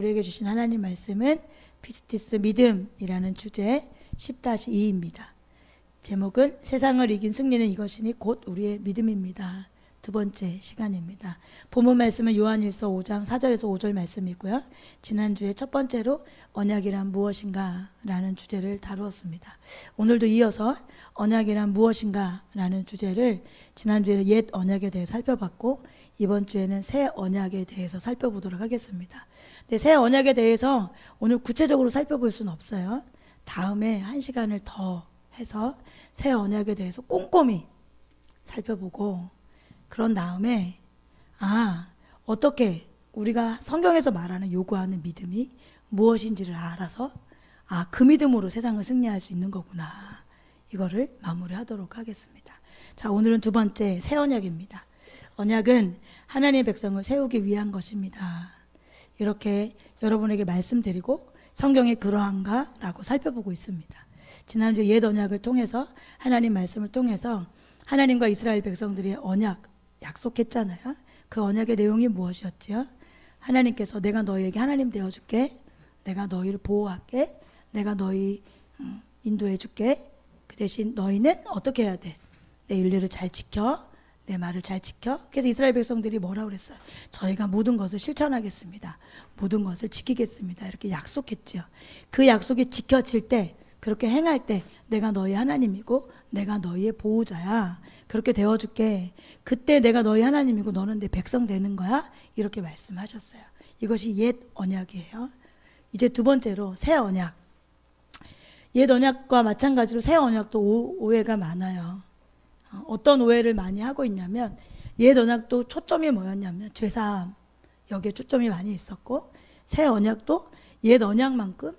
우리에게 주신 하나님 말씀은 피스티스 믿음이라는 주제 10-2입니다. 제목은 세상을 이긴 승리는 이것이니 곧 우리의 믿음입니다. 두 번째 시간입니다. 본문 말씀은 요한일서 5장 4절에서 5절 말씀이고요. 지난주에 첫 번째로 언약이란 무엇인가 라는 주제를 다루었습니다. 오늘도 이어서 언약이란 무엇인가 라는 주제를 지난주에는 옛 언약에 대해 살펴봤고 이번 주에는 새 언약에 대해서 살펴보도록 하겠습니다. 근데 새 언약에 대해서 오늘 구체적으로 살펴볼 수는 없어요. 다음에 1시간을 더 해서 새 언약에 대해서 꼼꼼히 살펴보고 그런 다음에 어떻게 우리가 성경에서 말하는 요구하는 믿음이 무엇인지를 알아서 그 믿음으로 세상을 승리할 수 있는 거구나, 이거를 마무리하도록 하겠습니다. 자, 오늘은 두 번째 새 언약입니다. 언약은 하나님의 백성을 세우기 위한 것입니다. 이렇게 여러분에게 말씀드리고 성경이 그러한가 라고 살펴보고 있습니다. 지난주 옛 언약을 통해서 하나님 말씀을 통해서 하나님과 이스라엘 백성들이 언약 약속했잖아요. 그 언약의 내용이 무엇이었지요? 하나님께서 내가 너희에게 하나님 되어줄게, 내가 너희를 보호할게, 내가 너희 인도해줄게. 그 대신 너희는 어떻게 해야 돼? 내 윤례를 잘 지켜, 내 말을 잘 지켜. 그래서 이스라엘 백성들이 뭐라고 그랬어요? 저희가 모든 것을 실천하겠습니다, 모든 것을 지키겠습니다, 이렇게 약속했죠. 그 약속이 지켜질 때, 그렇게 행할 때 내가 너희 하나님이고 내가 너희의 보호자야, 그렇게 되어줄게. 그때 내가 너희 하나님이고 너는 내 백성 되는 거야, 이렇게 말씀하셨어요. 이것이 옛 언약이에요. 이제 두 번째로 새 언약. 옛 언약과 마찬가지로 새 언약도 오해가 많아요. 어떤 오해를 많이 하고 있냐면, 옛 언약도 초점이 뭐였냐면 죄사함, 여기에 초점이 많이 있었고, 새 언약도 옛 언약만큼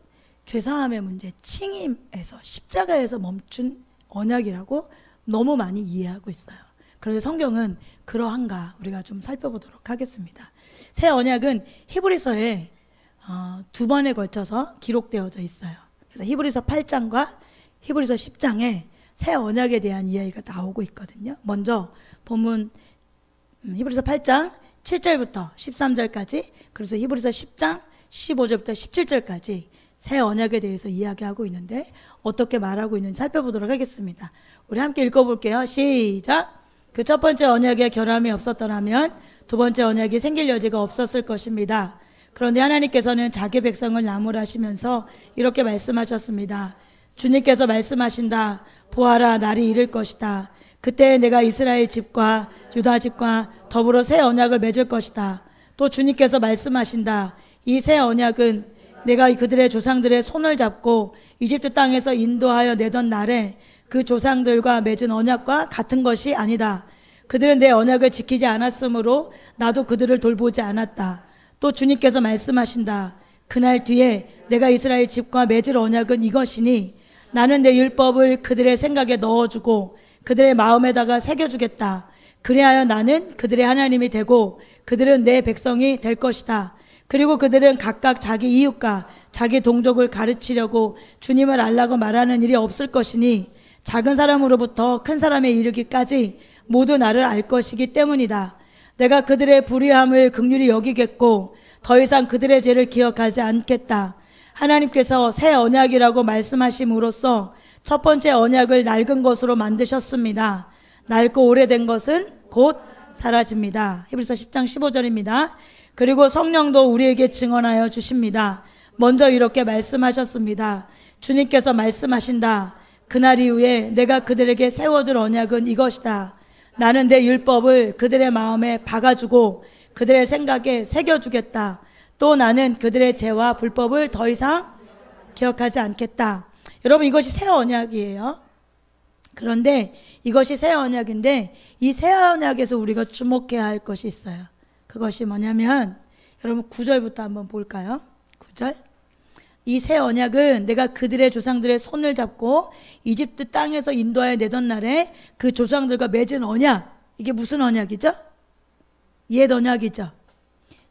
죄사함의 문제, 칭임에서 십자가에서 멈춘 언약이라고 너무 많이 이해하고 있어요. 그런데 성경은 그러한가, 우리가 좀 살펴보도록 하겠습니다. 새 언약은 히브리서에 두 번에 걸쳐서 기록되어져 있어요. 그래서 히브리서 8장과 히브리서 10장에 새 언약에 대한 이야기가 나오고 있거든요. 먼저 본문 히브리서 8장 7절부터 13절까지, 그래서 히브리서 10장 15절부터 17절까지 새 언약에 대해서 이야기하고 있는데 어떻게 말하고 있는지 살펴보도록 하겠습니다. 우리 함께 읽어볼게요. 시작. 그 첫 번째 언약에 결함이 없었더라면 두 번째 언약이 생길 여지가 없었을 것입니다. 그런데 하나님께서는 자기 백성을 나무라시면서 이렇게 말씀하셨습니다. 주님께서 말씀하신다. 보아라, 날이 이를 것이다. 그때 내가 이스라엘 집과 유다 집과 더불어 새 언약을 맺을 것이다. 또 주님께서 말씀하신다. 이 새 언약은 내가 그들의 조상들의 손을 잡고 이집트 땅에서 인도하여 내던 날에 그 조상들과 맺은 언약과 같은 것이 아니다. 그들은 내 언약을 지키지 않았으므로 나도 그들을 돌보지 않았다. 또 주님께서 말씀하신다. 그날 뒤에 내가 이스라엘 집과 맺을 언약은 이것이니 나는 내 율법을 그들의 생각에 넣어주고 그들의 마음에다가 새겨주겠다. 그리하여 나는 그들의 하나님이 되고 그들은 내 백성이 될 것이다. 그리고 그들은 각각 자기 이웃과 자기 동족을 가르치려고 주님을 알라고 말하는 일이 없을 것이니 작은 사람으로부터 큰 사람에 이르기까지 모두 나를 알 것이기 때문이다. 내가 그들의 불의함을 긍휼히 여기겠고 더 이상 그들의 죄를 기억하지 않겠다. 하나님께서 새 언약이라고 말씀하심으로써 첫 번째 언약을 낡은 것으로 만드셨습니다. 낡고 오래된 것은 곧 사라집니다. 히브리서 10장 15절입니다. 그리고 성령도 우리에게 증언하여 주십니다. 먼저 이렇게 말씀하셨습니다. 주님께서 말씀하신다. 그날 이후에 내가 그들에게 세워줄 언약은 이것이다. 나는 내 율법을 그들의 마음에 박아주고 그들의 생각에 새겨주겠다. 또 나는 그들의 죄와 불법을 더 이상 기억하지 않겠다. 여러분, 이것이 새 언약이에요. 그런데 이것이 새 언약인데 이 새 언약에서 우리가 주목해야 할 것이 있어요. 그것이 뭐냐면, 여러분 9절부터 한번 볼까요? 9절. 이 새 언약은 내가 그들의 조상들의 손을 잡고 이집트 땅에서 인도하여 내던 날에 그 조상들과 맺은 언약. 이게 무슨 언약이죠? 옛 언약이죠.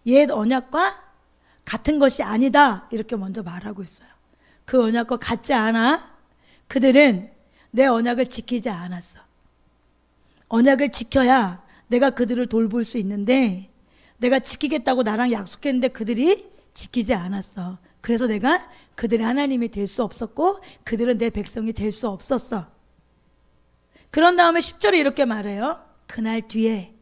옛 언약과 같은 것이 아니다, 이렇게 먼저 말하고 있어요. 그 언약과 같지 않아. 그들은 내 언약을 지키지 않았어. 언약을 지켜야 내가 그들을 돌볼 수 있는데 내가 지키겠다고 나랑 약속했는데 그들이 지키지 않았어. 그래서 내가 그들의 하나님이 될 수 없었고 그들은 내 백성이 될 수 없었어. 그런 다음에 10절에 이렇게 말해요. 그날 뒤에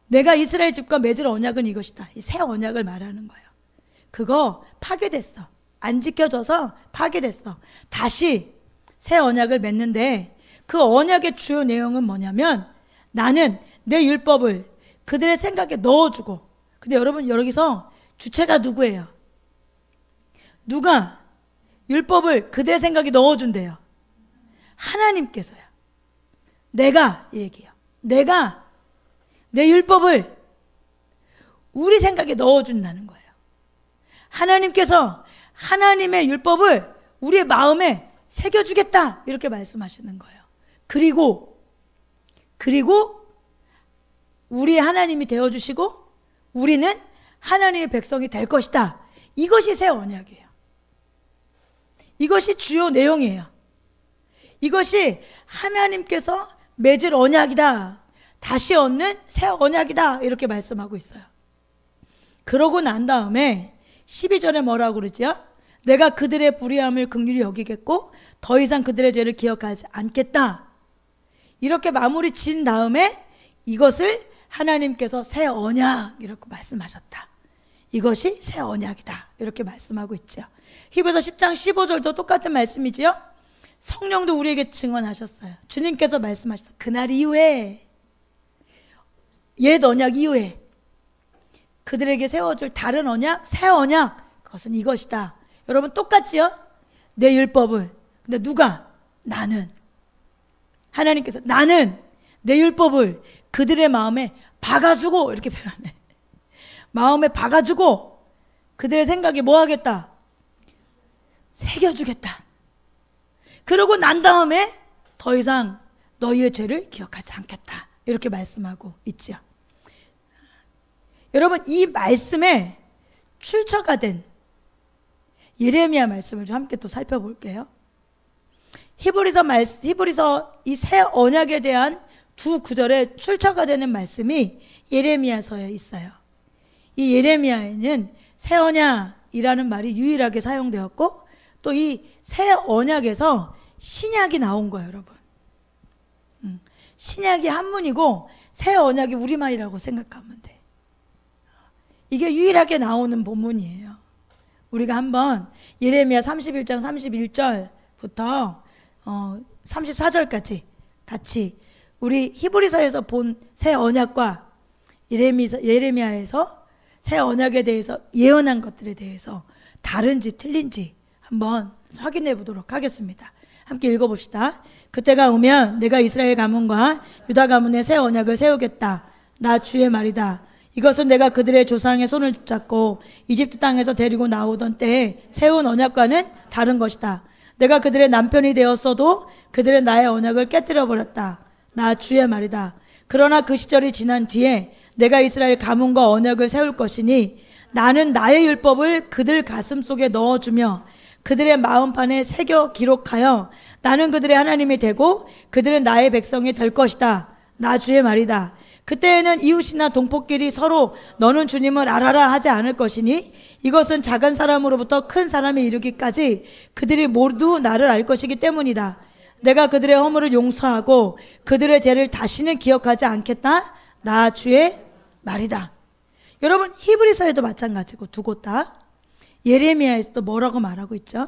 내가 이스라엘 집과 맺을 언약은 이것이다. 이 새 언약을 말하는 거예요. 그거 파괴됐어. 안 지켜져서 파괴됐어. 다시 새 언약을 맺는데 그 언약의 주요 내용은 뭐냐면 나는 내 율법을 그들의 생각에 넣어주고. 근데 여러분 여기서 주체가 누구예요? 누가 율법을 그들의 생각에 넣어준대요? 하나님께서요. 내가 얘기해요. 내가 내 율법을 우리 생각에 넣어준다는 거예요. 하나님께서 하나님의 율법을 우리의 마음에 새겨주겠다 이렇게 말씀하시는 거예요. 그리고 우리의 하나님이 되어주시고 우리는 하나님의 백성이 될 것이다. 이것이 새 언약이에요. 이것이 주요 내용이에요. 이것이 하나님께서 맺을 언약이다. 다시 얻는 새 언약이다. 이렇게 말씀하고 있어요. 그러고 난 다음에 12절에 뭐라고 그러죠? 내가 그들의 불의함을 긍휼히 여기겠고 더 이상 그들의 죄를 기억하지 않겠다. 이렇게 마무리 지은 다음에 이것을 하나님께서 새 언약 이렇게 말씀하셨다. 이것이 새 언약이다. 이렇게 말씀하고 있죠. 히브리서 10장 15절도 똑같은 말씀이지요. 성령도 우리에게 증언하셨어요. 주님께서 말씀하셨어요. 그날 이후에 옛 언약 이후에 그들에게 세워줄 다른 언약, 새 언약, 그것은 이것이다. 여러분 똑같지요? 내 율법을. 근데 누가? 나는. 하나님께서 나는 내 율법을 그들의 마음에 박아주고 이렇게 표현해. 마음에 박아주고 그들의 생각에 뭐 하겠다? 새겨주겠다. 그러고 난 다음에 더 이상 너희의 죄를 기억하지 않겠다. 이렇게 말씀하고 있죠. 여러분 이 말씀에 출처가 된 예레미야 말씀을 좀 함께 또 살펴볼게요. 히브리서 이 새 언약에 대한 두 구절에 출처가 되는 말씀이 예레미야서에 있어요. 이 예레미야에는 새 언약이라는 말이 유일하게 사용되었고 또 이 새 언약에서 신약이 나온 거예요, 여러분. 신약이 한문이고 새 언약이 우리말이라고 생각하면 돼. 이게 유일하게 나오는 본문이에요. 우리가 한번 예레미야 31장 31절부터 34절까지 같이 우리 히브리서에서 본 새 언약과 예레미야에서 새 언약에 대해서 예언한 것들에 대해서 다른지 틀린지 한번 확인해 보도록 하겠습니다. 함께 읽어봅시다. 그때가 오면 내가 이스라엘 가문과 유다 가문의 새 언약을 세우겠다. 나 주의 말이다. 이것은 내가 그들의 조상의 손을 붙잡고 이집트 땅에서 데리고 나오던 때에 세운 언약과는 다른 것이다. 내가 그들의 남편이 되었어도 그들은 나의 언약을 깨뜨려 버렸다. 나 주의 말이다. 그러나 그 시절이 지난 뒤에 내가 이스라엘 가문과 언약을 세울 것이니 나는 나의 율법을 그들 가슴 속에 넣어주며 그들의 마음판에 새겨 기록하여 나는 그들의 하나님이 되고 그들은 나의 백성이 될 것이다. 나 주의 말이다. 그때에는 이웃이나 동포끼리 서로 너는 주님을 알아라 하지 않을 것이니 이것은 작은 사람으로부터 큰 사람에 이르기까지 그들이 모두 나를 알 것이기 때문이다. 내가 그들의 허물을 용서하고 그들의 죄를 다시는 기억하지 않겠다. 나 주의 말이다. 여러분 히브리서에도 마찬가지고 두 곳 다 예레미야에서도 뭐라고 말하고 있죠?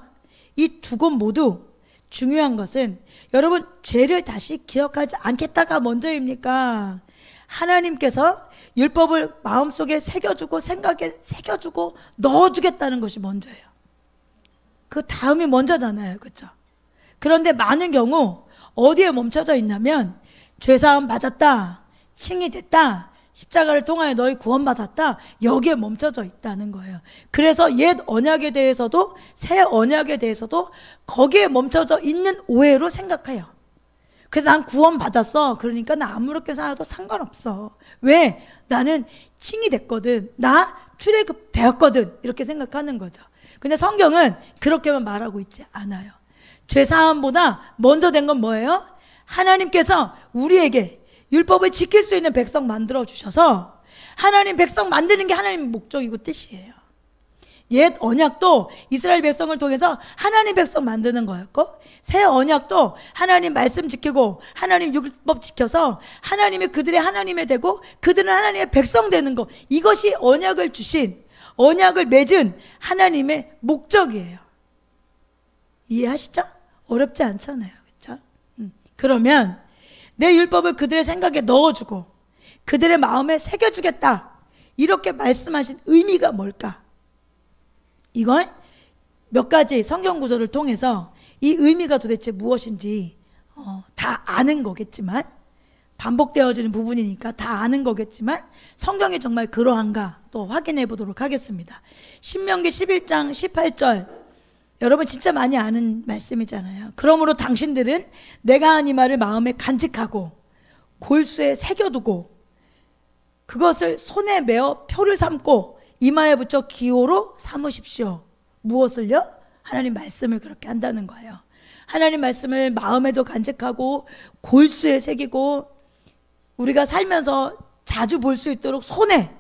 이 두 곳 모두 중요한 것은 여러분 죄를 다시 기억하지 않겠다가 먼저입니까? 하나님께서 율법을 마음속에 새겨주고 생각에 새겨주고 넣어주겠다는 것이 먼저예요. 그 다음이 먼저잖아요. 그렇죠? 그런데 많은 경우 어디에 멈춰져 있냐면 죄사함 받았다, 칭이 됐다, 십자가를 통하여 너희 구원받았다, 여기에 멈춰져 있다는 거예요. 그래서 옛 언약에 대해서도 새 언약에 대해서도 거기에 멈춰져 있는 오해로 생각해요. 그래서 난 구원받았어. 그러니까 나 아무렇게 살아도 상관없어. 왜? 나는 칭이 됐거든. 나 출애굽 되었거든. 이렇게 생각하는 거죠. 근데 성경은 그렇게만 말하고 있지 않아요. 죄사함보다 먼저 된 건 뭐예요? 하나님께서 우리에게 율법을 지킬 수 있는 백성 만들어 주셔서 하나님 백성 만드는 게 하나님의 목적이고 뜻이에요. 옛 언약도 이스라엘 백성을 통해서 하나님 백성 만드는 거였고, 새 언약도 하나님 말씀 지키고 하나님 율법 지켜서 하나님이 그들의 하나님이 되고 그들은 하나님의 백성 되는 거, 이것이 언약을 주신, 언약을 맺은 하나님의 목적이에요. 이해하시죠? 어렵지 않잖아요. 그렇죠? 그러면 내 율법을 그들의 생각에 넣어주고 그들의 마음에 새겨주겠다, 이렇게 말씀하신 의미가 뭘까? 이걸 몇 가지 성경 구절을 통해서 이 의미가 도대체 무엇인지 다 아는 거겠지만, 반복되어지는 부분이니까 다 아는 거겠지만 성경이 정말 그러한가 또 확인해 보도록 하겠습니다. 신명기 11장 18절, 여러분 진짜 많이 아는 말씀이잖아요. 그러므로 당신들은 내가 한 이 말을 마음에 간직하고 골수에 새겨두고 그것을 손에 메어 표를 삼고 이마에 붙여 기호로 삼으십시오. 무엇을요? 하나님 말씀을 그렇게 한다는 거예요. 하나님 말씀을 마음에도 간직하고 골수에 새기고 우리가 살면서 자주 볼 수 있도록 손에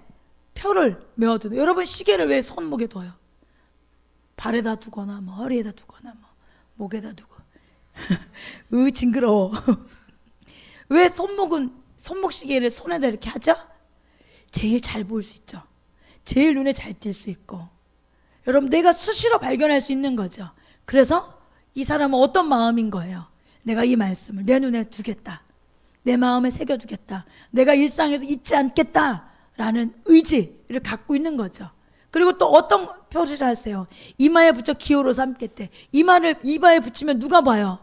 표를 메어두는. 여러분 시계를 왜 손목에 둬요? 발에다 두거나 뭐 허리에다 두거나 뭐 목에다 두고 징그러워. 왜 손목 시계를 손에다 이렇게 하죠? 제일 잘 볼 수 있죠. 제일 눈에 잘 띌 수 있고, 여러분 내가 수시로 발견할 수 있는 거죠. 그래서 이 사람은 어떤 마음인 거예요? 내가 이 말씀을 내 눈에 두겠다, 내 마음에 새겨두겠다, 내가 일상에서 잊지 않겠다라는 의지를 갖고 있는 거죠. 그리고 또 어떤 표시를 하세요? 이마에 붙여 기호로 삼겠대. 이마를 이마에 붙이면 누가 봐요?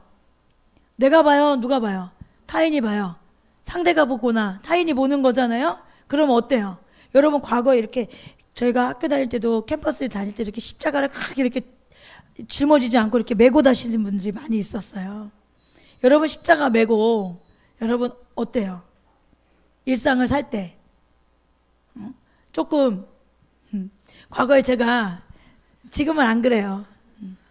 내가 봐요? 누가 봐요? 타인이 봐요. 상대가 보거나 타인이 보는 거잖아요. 그럼 어때요? 여러분 과거에 이렇게 저희가 학교 다닐 때도 캠퍼스에 다닐 때 이렇게 십자가를 이렇게 짊어지지 않고 이렇게 메고 다니시는 분들이 많이 있었어요. 여러분 십자가 메고 여러분 어때요? 일상을 살 때 조금 과거에 제가, 지금은 안 그래요.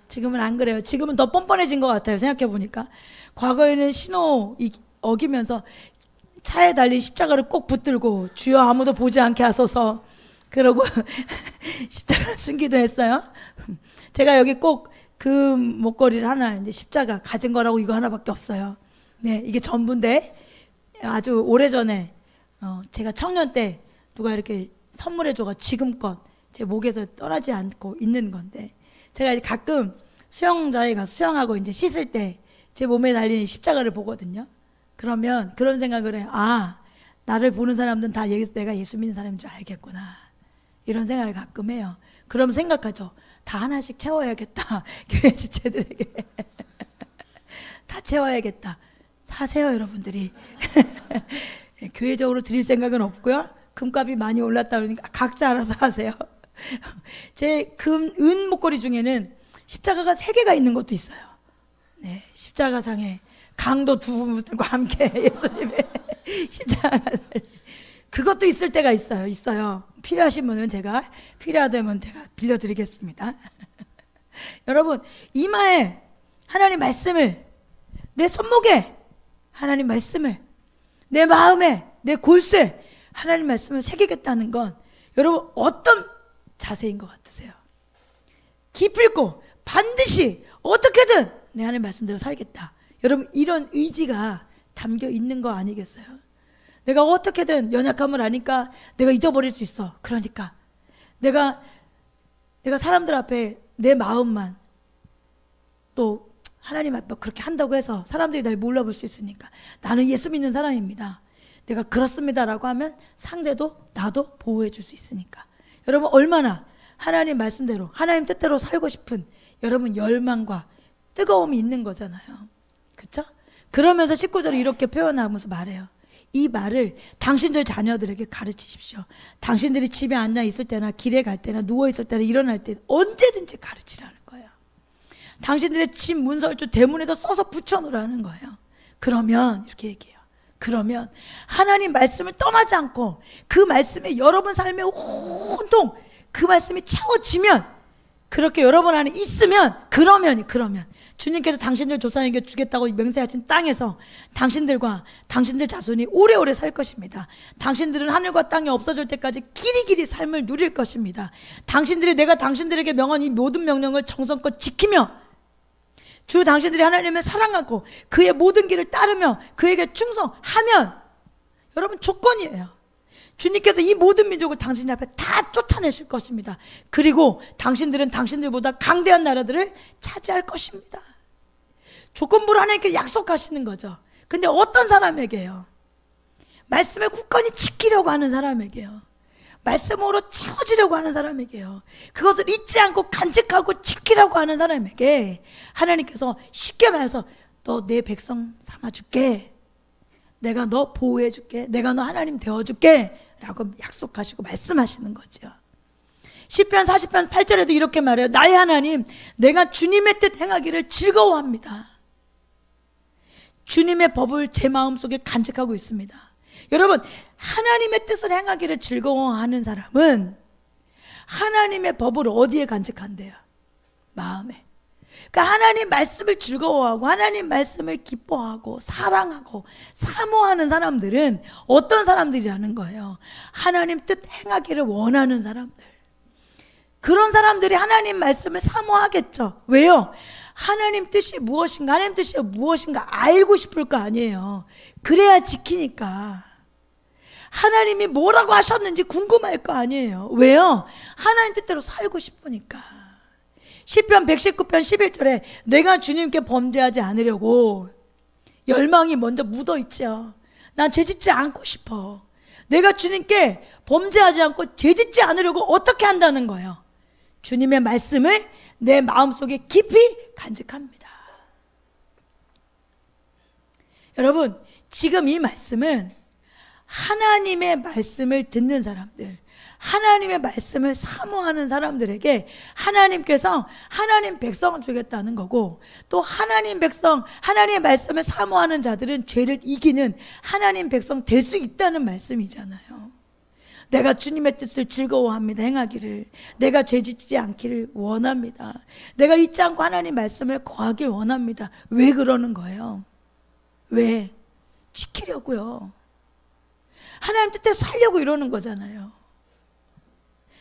지금은 안 그래요. 지금은 더 뻔뻔해진 것 같아요. 생각해 보니까 과거에는 신호 어기면서 차에 달린 십자가를 꼭 붙들고 주여 아무도 보지 않게 하소서 그러고 십자가 숨기도 했어요. 제가 여기 꼭 그 목걸이를 하나 이제 십자가 가진 거라고 이거 하나밖에 없어요. 네, 이게 전부인데 아주 오래전에 제가 청년 때 누가 이렇게 선물해 줘가 지금껏 제 목에서 떠나지 않고 있는 건데, 제가 이제 가끔 수영장에 가서 수영하고 이제 씻을 때 제 몸에 달린 십자가를 보거든요. 그러면 그런 생각을 해요. 아, 나를 보는 사람들은 다 여기서 내가 예수 믿는 사람인 줄 알겠구나, 이런 생각을 가끔 해요. 그럼 생각하죠. 다 하나씩 채워야겠다. 교회 지체들에게 다 채워야겠다. 사세요 여러분들이. 교회적으로 드릴 생각은 없고요. 금값이 많이 올랐다 그러니까 각자 알아서 하세요. 제 은 목걸이 중에는 십자가가 3개가 있는 것도 있어요. 네, 십자가상에 강도 두 분들과 함께 예수님의 십자가, 그것도 있을 때가 있어요. 필요하신 분은 제가, 필요하다면 제가 빌려드리겠습니다. 여러분 이마에 하나님 말씀을, 내 손목에 하나님 말씀을, 내 마음에, 내 골수에 하나님 말씀을 새기겠다는 건 여러분 어떤 자세인 것 같으세요? 기필코 반드시 어떻게든 내 하나님 말씀대로 살겠다. 여러분 이런 의지가 담겨 있는 거 아니겠어요? 내가 어떻게든 연약함을 아니까 내가 잊어버릴 수 있어. 그러니까 내가 사람들 앞에 내 마음만, 또 하나님 앞에 그렇게 한다고 해서 사람들이 날 몰라볼 수 있으니까 나는 예수 믿는 사람입니다, 내가 그렇습니다라고 하면 상대도 나도 보호해 줄 수 있으니까. 여러분 얼마나 하나님 말씀대로 하나님 뜻대로 살고 싶은 여러분 열망과 뜨거움이 있는 거잖아요. 그렇죠? 그러면서 19절에 이렇게 표현하면서 말해요. 이 말을 당신들 자녀들에게 가르치십시오. 당신들이 집에 앉아 있을 때나 길에 갈 때나 누워 있을 때나 일어날 때 언제든지 가르치라는 거예요. 당신들의 집 문설주 대문에도 써서 붙여놓으라는 거예요. 그러면 이렇게 얘기해요. 그러면 하나님 말씀을 떠나지 않고 그 말씀이 여러분 삶에 온통 그 말씀이 채워지면, 그렇게 여러분 안에 있으면, 그러면 주님께서 당신들 조상에게 주겠다고 맹세하신 땅에서 당신들과 당신들 자손이 오래오래 살 것입니다. 당신들은 하늘과 땅이 없어질 때까지 길이길이 삶을 누릴 것입니다. 당신들이 내가 당신들에게 명한 이 모든 명령을 정성껏 지키며 주 당신들이 하나님을 사랑하고 그의 모든 길을 따르며 그에게 충성하면, 여러분 조건이에요. 주님께서 이 모든 민족을 당신 앞에 다 쫓아내실 것입니다. 그리고 당신들은 당신들보다 강대한 나라들을 차지할 것입니다. 조건부로 하나님께 약속하시는 거죠. 근데 어떤 사람에게요? 말씀을 굳건히 지키려고 하는 사람에게요. 말씀으로 채워지려고 하는 사람에게요. 그것을 잊지 않고 간직하고 지키려고 하는 사람에게 하나님께서 쉽게 말해서 너 내 백성 삼아줄게, 내가 너 보호해줄게, 내가 너 하나님 되어줄게 라고 약속하시고 말씀하시는 거죠. 시편 40편 8절에도 이렇게 말해요. 나의 하나님, 내가 주님의 뜻 행하기를 즐거워합니다. 주님의 법을 제 마음속에 간직하고 있습니다. 여러분, 하나님의 뜻을 행하기를 즐거워하는 사람은 하나님의 법을 어디에 간직한대요? 마음에. 그러니까 하나님 말씀을 즐거워하고 하나님 말씀을 기뻐하고 사랑하고 사모하는 사람들은 어떤 사람들이라는 거예요? 하나님 뜻 행하기를 원하는 사람들. 그런 사람들이 하나님 말씀을 사모하겠죠. 왜요? 하나님 뜻이 무엇인가, 하나님 뜻이 무엇인가 알고 싶을 거 아니에요. 그래야 지키니까. 하나님이 뭐라고 하셨는지 궁금할 거 아니에요. 왜요? 하나님 뜻대로 살고 싶으니까. 시편 119편 11절에 내가 주님께 범죄하지 않으려고 열망이 먼저 묻어있죠. 난 죄짓지 않고 싶어. 내가 주님께 범죄하지 않고 죄짓지 않으려고 어떻게 한다는 거예요? 주님의 말씀을 내 마음속에 깊이 간직합니다. 여러분, 지금 이 말씀은 하나님의 말씀을 듣는 사람들, 하나님의 말씀을 사모하는 사람들에게 하나님께서 하나님 백성을 주겠다는 거고, 또 하나님 백성, 하나님의 말씀을 사모하는 자들은 죄를 이기는 하나님 백성 될 수 있다는 말씀이잖아요. 내가 주님의 뜻을 즐거워합니다. 행하기를. 내가 죄짓지 않기를 원합니다. 내가 잊지 않고 하나님 말씀을 거하길 원합니다. 왜 그러는 거예요? 왜? 지키려고요. 하나님 뜻대로 살려고 이러는 거잖아요.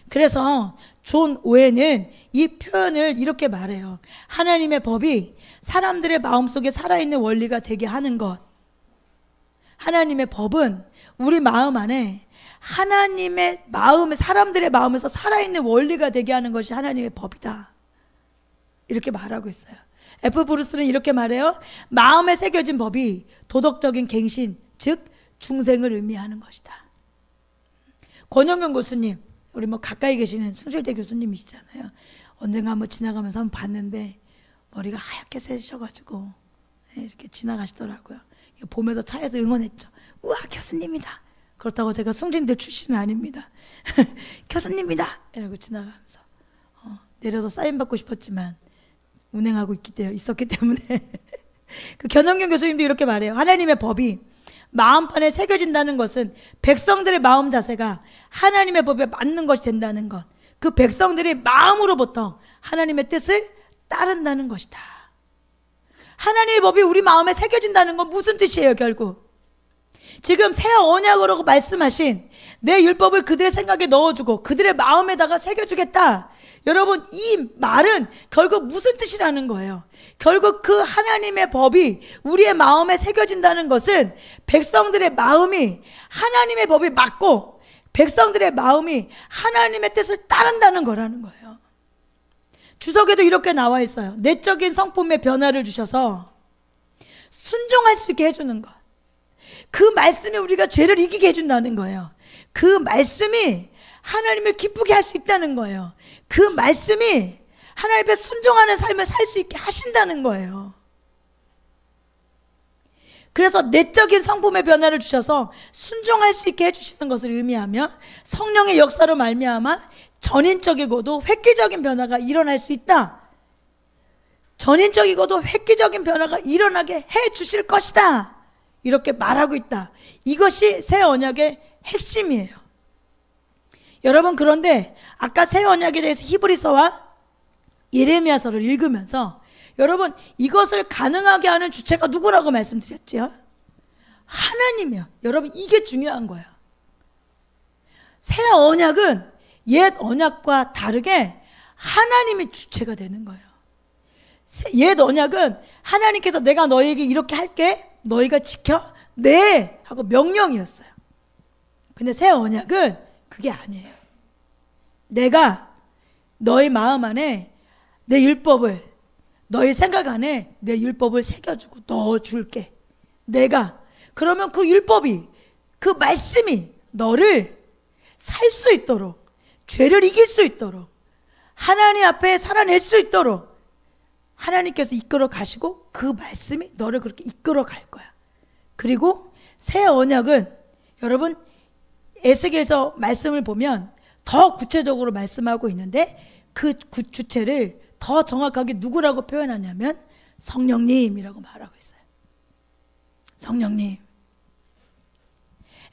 그래서 존 오웬은 이 표현을 이렇게 말해요. 하나님의 법이 사람들의 마음속에 살아있는 원리가 되게 하는 것. 하나님의 법은 우리 마음 안에 하나님의 마음에, 사람들의 마음에서 살아있는 원리가 되게 하는 것이 하나님의 법이다. 이렇게 말하고 있어요. F. 브루스는 이렇게 말해요. 마음에 새겨진 법이 도덕적인 갱신, 즉 중생을 의미하는 것이다. 권영경 교수님, 우리 뭐 가까이 계시는 숭실대 교수님이시잖아요. 언젠가 한번 지나가면서 한번 봤는데 머리가 하얗게 새셔가지고 이렇게 지나가시더라고요. 보면서 차에서 응원했죠. 우와, 교수님이다. 그렇다고 제가 숭실대 출신은 아닙니다. 교수님이다. 이러고 지나가면서 내려서 사인 받고 싶었지만 운행하고 있었기 때문에 그 견영경 교수님도 이렇게 말해요. 하나님의 법이 마음판에 새겨진다는 것은 백성들의 마음 자세가 하나님의 법에 맞는 것이 된다는 것, 그 백성들이 마음으로부터 하나님의 뜻을 따른다는 것이다. 하나님의 법이 우리 마음에 새겨진다는 건 무슨 뜻이에요? 결국 지금 새 언약으로 말씀하신 내 율법을 그들의 생각에 넣어주고 그들의 마음에다가 새겨주겠다. 여러분, 이 말은 결국 무슨 뜻이라는 거예요? 결국 그 하나님의 법이 우리의 마음에 새겨진다는 것은 백성들의 마음이 하나님의 법이 맞고 백성들의 마음이 하나님의 뜻을 따른다는 거라는 거예요. 주석에도 이렇게 나와 있어요. 내적인 성품의 변화를 주셔서 순종할 수 있게 해주는 것. 그 말씀이 우리가 죄를 이기게 해준다는 거예요. 그 말씀이 하나님을 기쁘게 할 수 있다는 거예요. 그 말씀이 하나님 앞에 순종하는 삶을 살 수 있게 하신다는 거예요. 그래서 내적인 성품의 변화를 주셔서 순종할 수 있게 해주시는 것을 의미하며 성령의 역사로 말미암아 전인적이고도 획기적인 변화가 일어날 수 있다. 전인적이고도 획기적인 변화가 일어나게 해주실 것이다. 이렇게 말하고 있다. 이것이 새 언약의 핵심이에요. 여러분, 그런데 아까 새 언약에 대해서 히브리서와 예레미야서를 읽으면서 여러분, 이것을 가능하게 하는 주체가 누구라고 말씀드렸죠? 하나님이요. 여러분, 이게 중요한 거예요. 새 언약은 옛 언약과 다르게 하나님이 주체가 되는 거예요. 옛 언약은 하나님께서 내가 너희에게 이렇게 할게, 너희가 지켜? 네! 하고 명령이었어요. 근데 새 언약은 그게 아니에요. 내가 너희 마음 안에 내 율법을, 너희 생각 안에 내 율법을 새겨주고 넣어줄게. 내가. 그러면 그 율법이, 그 말씀이 너를 살 수 있도록, 죄를 이길 수 있도록, 하나님 앞에 살아낼 수 있도록 하나님께서 이끌어 가시고 그 말씀이 너를 그렇게 이끌어 갈 거야. 그리고 새 언약은 여러분, 에스겔서 말씀을 보면 더 구체적으로 말씀하고 있는데 그 주체를 더 정확하게 누구라고 표현하냐면 성령님이라고 말하고 있어요. 성령님.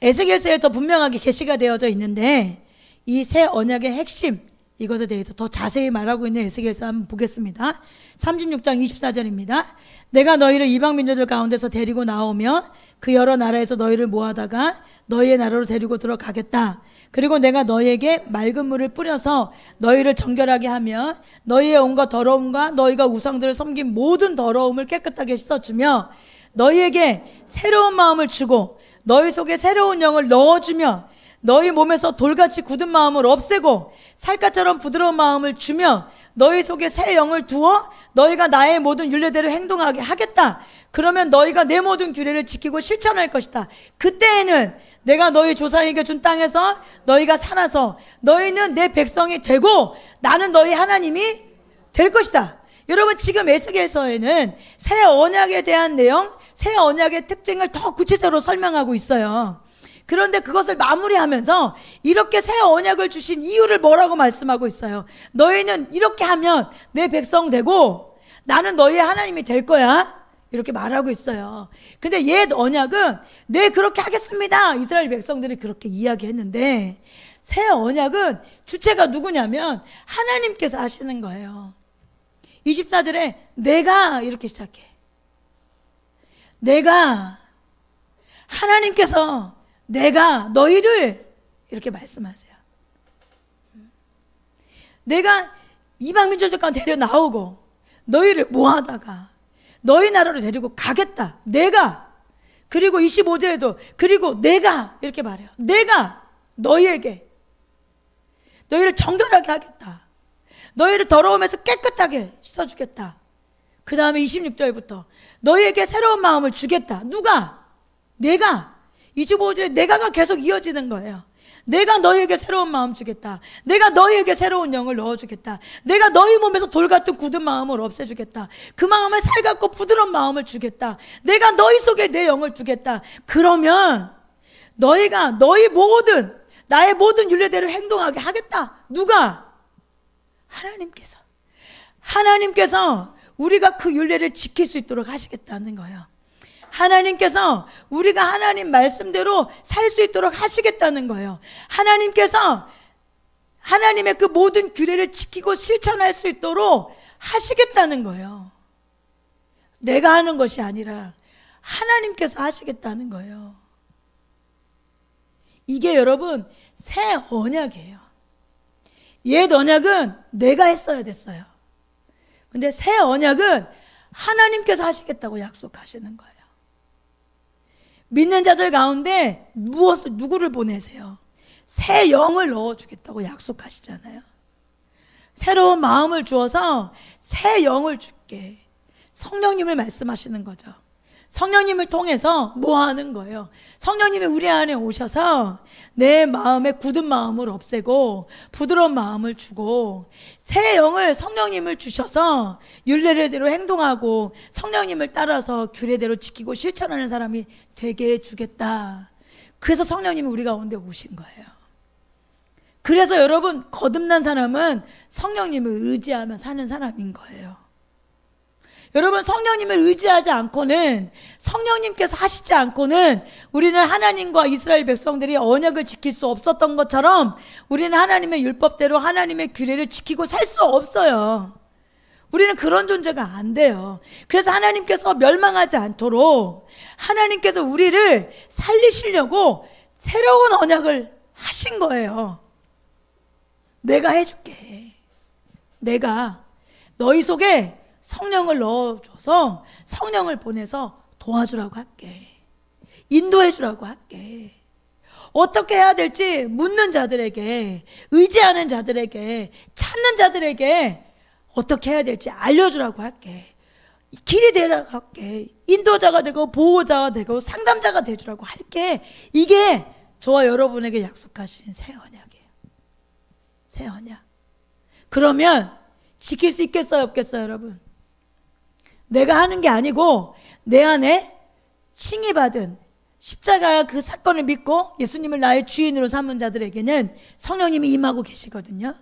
에스겔서에 더 분명하게 계시가 되어져 있는데 이 새 언약의 핵심, 이것에 대해서 더 자세히 말하고 있는 에스겔서 한번 보겠습니다. 36장 24절입니다. 내가 너희를 이방 민족들 가운데서 데리고 나오며 그 여러 나라에서 너희를 모아다가 너희의 나라로 데리고 들어가겠다. 그리고 내가 너희에게 맑은 물을 뿌려서 너희를 정결하게 하며 너희의 온갖 더러움과 너희가 우상들을 섬긴 모든 더러움을 깨끗하게 씻어주며 너희에게 새로운 마음을 주고 너희 속에 새로운 영을 넣어주며 너희 몸에서 돌같이 굳은 마음을 없애고 살갗처럼 부드러운 마음을 주며 너희 속에 새 영을 두어 너희가 나의 모든 율례대로 행동하게 하겠다. 그러면 너희가 내 모든 규례를 지키고 실천할 것이다. 그때에는 내가 너희 조상에게 준 땅에서 너희가 살아서 너희는 내 백성이 되고 나는 너희 하나님이 될 것이다. 여러분, 지금 에스겔서에는 새 언약에 대한 내용, 새 언약의 특징을 더 구체적으로 설명하고 있어요. 그런데 그것을 마무리하면서 이렇게 새 언약을 주신 이유를 뭐라고 말씀하고 있어요? 너희는 이렇게 하면 내 백성 되고 나는 너희의 하나님이 될 거야. 이렇게 말하고 있어요. 근데 옛 언약은 네, 그렇게 하겠습니다. 이스라엘 백성들이 그렇게 이야기했는데 새 언약은 주체가 누구냐면 하나님께서 하시는 거예요. 24절에 내가 이렇게 시작해. 내가, 하나님께서 내가 너희를 이렇게 말씀하세요. 내가 이방 민족들 가운데 데려 나오고 너희를 모아다가 너희 나라로 데리고 가겠다. 내가. 그리고 25절에도 그리고 내가 이렇게 말해요. 내가 너희에게 너희를 정결하게 하겠다. 너희를 더러움에서 깨끗하게 씻어주겠다. 그 다음에 26절부터 너희에게 새로운 마음을 주겠다. 누가? 내가. 25절에 내가가 계속 이어지는 거예요. 내가 너희에게 새로운 마음 주겠다. 내가 너희에게 새로운 영을 넣어주겠다. 내가 너희 몸에서 돌 같은 굳은 마음을 없애주겠다. 그 마음을 살갑고 부드러운 마음을 주겠다. 내가 너희 속에 내 영을 두겠다. 그러면 너희가 너희 모든 나의 모든 율례대로 행동하게 하겠다. 누가? 하나님께서. 하나님께서 우리가 그 율례를 지킬 수 있도록 하시겠다는 거예요. 하나님께서 우리가 하나님 말씀대로 살 수 있도록 하시겠다는 거예요. 하나님께서 하나님의 그 모든 규례를 지키고 실천할 수 있도록 하시겠다는 거예요. 내가 하는 것이 아니라 하나님께서 하시겠다는 거예요. 이게 여러분 새 언약이에요. 옛 언약은 내가 했어야 됐어요. 근데 새 언약은 하나님께서 하시겠다고 약속하시는 거예요. 믿는 자들 가운데 누구를 보내세요? 새 영을 넣어주겠다고 약속하시잖아요. 새로운 마음을 주어서 새 영을 줄게. 성령님을 말씀하시는 거죠. 성령님을 통해서 뭐 하는 거예요? 성령님이 우리 안에 오셔서 내 마음에 굳은 마음을 없애고 부드러운 마음을 주고 새 영을 성령님을 주셔서 율례대로 행동하고 성령님을 따라서 규례대로 지키고 실천하는 사람이 되게 해주겠다. 그래서 성령님이 우리 가운데 오신 거예요. 그래서 여러분, 거듭난 사람은 성령님을 의지하며 사는 사람인 거예요. 여러분, 성령님을 의지하지 않고는, 성령님께서 하시지 않고는 우리는 하나님과 이스라엘 백성들이 언약을 지킬 수 없었던 것처럼 우리는 하나님의 율법대로 하나님의 규례를 지키고 살 수 없어요. 우리는 그런 존재가 안 돼요. 그래서 하나님께서 멸망하지 않도록 하나님께서 우리를 살리시려고 새로운 언약을 하신 거예요. 내가 해줄게. 내가 너희 속에 성령을 넣어줘서 성령을 보내서 도와주라고 할게. 인도해 주라고 할게. 어떻게 해야 될지 묻는 자들에게, 의지하는 자들에게, 찾는 자들에게 어떻게 해야 될지 알려주라고 할게. 길이 되라고 할게. 인도자가 되고 보호자가 되고 상담자가 되주라고 할게. 이게 저와 여러분에게 약속하신 새 언약이에요. 새 언약. 그러면 지킬 수 있겠어요, 없겠어요, 여러분? 내가 하는 게 아니고 내 안에 칭의받은 십자가 그 사건을 믿고 예수님을 나의 주인으로 삼은 자들에게는 성령님이 임하고 계시거든요.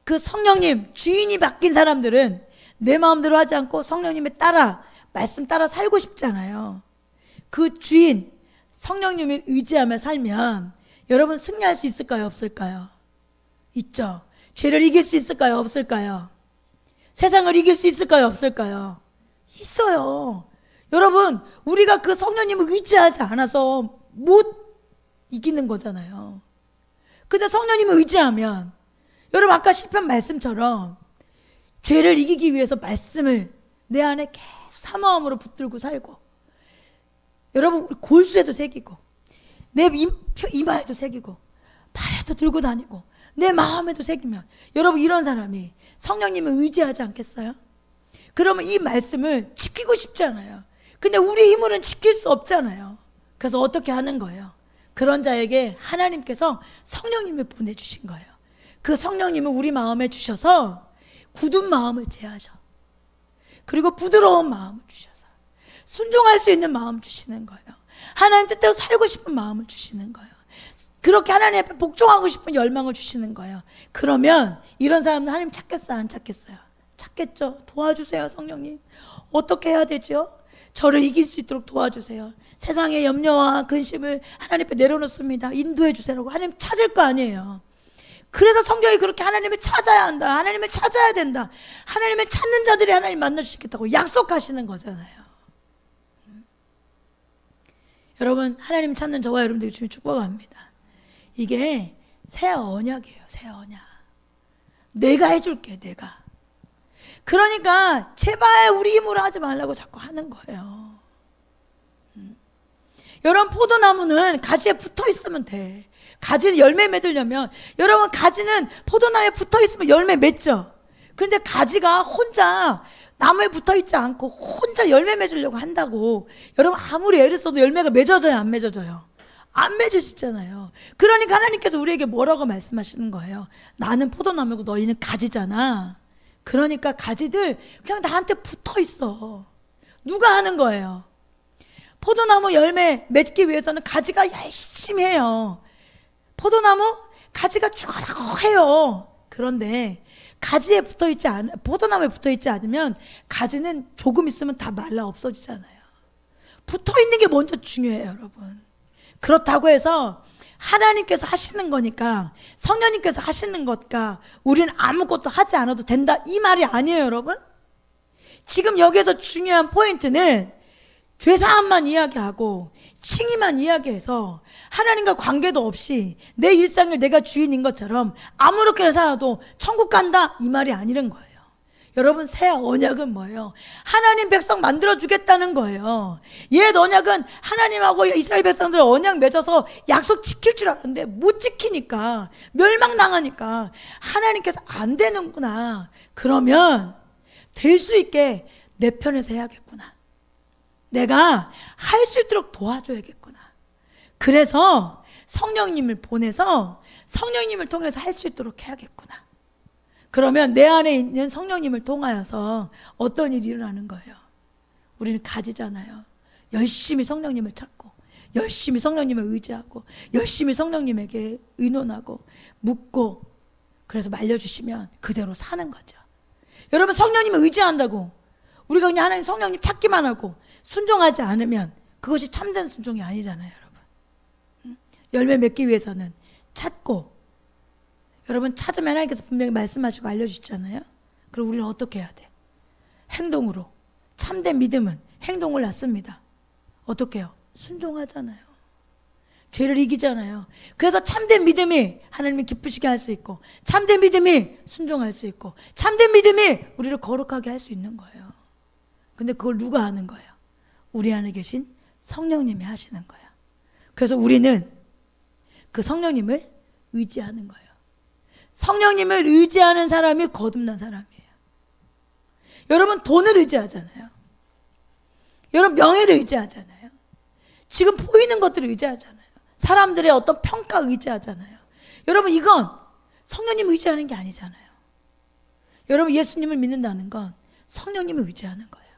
그 성령님, 주인이 바뀐 사람들은 내 마음대로 하지 않고 성령님의 따라, 말씀 따라 살고 싶잖아요. 그 주인, 성령님을 의지하며 살면 여러분 승리할 수 있을까요, 없을까요? 있죠. 죄를 이길 수 있을까요, 없을까요? 세상을 이길 수 있을까요, 없을까요? 있어요. 여러분, 우리가 그 성령님을 의지하지 않아서 못 이기는 거잖아요. 근데 성령님을 의지하면 여러분 아까 시편 말씀처럼 죄를 이기기 위해서 말씀을 내 안에 계속 사모함으로 붙들고 살고, 여러분 골수에도 새기고 내 이마에도 새기고 발에도 들고 다니고 내 마음에도 새기면 여러분 이런 사람이 성령님을 의지하지 않겠어요? 그러면 이 말씀을 지키고 싶잖아요. 근데 우리 힘으로는 지킬 수 없잖아요. 그래서 어떻게 하는 거예요? 그런 자에게 하나님께서 성령님을 보내주신 거예요. 그 성령님을 우리 마음에 주셔서 굳은 마음을 제하셔. 그리고 부드러운 마음을 주셔서 순종할 수 있는 마음 주시는 거예요. 하나님 뜻대로 살고 싶은 마음을 주시는 거예요. 그렇게 하나님 앞에 복종하고 싶은 열망을 주시는 거예요. 그러면 이런 사람들 하나님 찾겠어요, 안 찾겠어요? 찾겠죠. 도와주세요, 성령님. 어떻게 해야 되죠? 저를 이길 수 있도록 도와주세요. 세상의 염려와 근심을 하나님 앞에 내려놓습니다. 인도해 주세요라고 하나님 찾을 거 아니에요. 그래서 성경이 그렇게 하나님을 찾아야 한다, 하나님을 찾아야 된다, 하나님을 찾는 자들이 하나님 만날 수 있겠다고 약속하시는 거잖아요. 여러분, 하나님 찾는 저와 여러분들이 주님 축복합니다. 이게 새 언약이에요. 새 언약. 내가 해줄게, 내가. 그러니까 제발 우리 힘으로 하지 말라고 자꾸 하는 거예요. 여러분, 포도나무는 가지에 붙어 있으면 돼. 가지는 열매 맺으려면, 여러분 가지는 포도나무에 붙어 있으면 열매 맺죠. 그런데 가지가 혼자 나무에 붙어 있지 않고 혼자 열매 맺으려고 한다고, 여러분 아무리 애를 써도 열매가 맺어져요, 안 맺어져요? 안 맺어지잖아요. 그러니까 하나님께서 우리에게 뭐라고 말씀하시는 거예요? 나는 포도나무고 너희는 가지잖아. 그러니까 가지들 그냥 나한테 붙어 있어. 누가 하는 거예요? 포도나무 열매 맺기 위해서는 가지가 열심히 해요. 포도나무 가지가 죽어라고 해요. 그런데 가지에 붙어있지 포도나무에 붙어있지 않으면 가지는 조금 있으면 다 말라 없어지잖아요. 붙어있는 게 먼저 중요해요, 여러분. 그렇다고 해서 하나님께서 하시는 거니까, 성령님께서 하시는 것과 우리는 아무것도 하지 않아도 된다, 이 말이 아니에요, 여러분. 지금 여기에서 중요한 포인트는 죄사함만 이야기하고 칭의만 이야기해서 하나님과 관계도 없이 내 일상을 내가 주인인 것처럼 아무렇게나 살아도 천국 간다, 이 말이 아니란 거예요. 여러분, 새 언약은 뭐예요? 하나님 백성 만들어주겠다는 거예요. 옛 언약은 하나님하고 이스라엘 백성들 언약 맺어서 약속 지킬 줄 알았는데 못 지키니까, 멸망당하니까 하나님께서 안 되는구나. 그러면 될 수 있게 내 편에서 해야겠구나. 내가 할 수 있도록 도와줘야겠구나. 그래서 성령님을 보내서 성령님을 통해서 할 수 있도록 해야겠구나. 그러면 내 안에 있는 성령님을 통하여서 어떤 일이 일어나는 거예요? 우리는 가지잖아요. 열심히 성령님을 찾고, 열심히 성령님을 의지하고, 열심히 성령님에게 의논하고 묻고, 그래서 말려주시면 그대로 사는 거죠. 여러분, 성령님을 의지한다고 우리가 그냥 하나님 성령님 찾기만 하고 순종하지 않으면 그것이 참된 순종이 아니잖아요, 여러분. 열매 맺기 위해서는 찾고, 여러분 찾으면 하나님께서 분명히 말씀하시고 알려주시잖아요. 그럼 우리는 어떻게 해야 돼? 행동으로. 참된 믿음은 행동을 낳습니다. 어떻게 해요? 순종하잖아요. 죄를 이기잖아요. 그래서 참된 믿음이 하나님이 기쁘시게 할 수 있고, 참된 믿음이 순종할 수 있고, 참된 믿음이 우리를 거룩하게 할 수 있는 거예요. 근데 그걸 누가 하는 거예요? 우리 안에 계신 성령님이 하시는 거예요. 그래서 우리는 그 성령님을 의지하는 거예요. 성령님을 의지하는 사람이 거듭난 사람이에요. 여러분 돈을 의지하잖아요. 여러분 명예를 의지하잖아요. 지금 보이는 것들을 의지하잖아요. 사람들의 어떤 평가 의지하잖아요. 여러분 이건 성령님 의지하는 게 아니잖아요. 여러분 예수님을 믿는다는 건 성령님을 의지하는 거예요.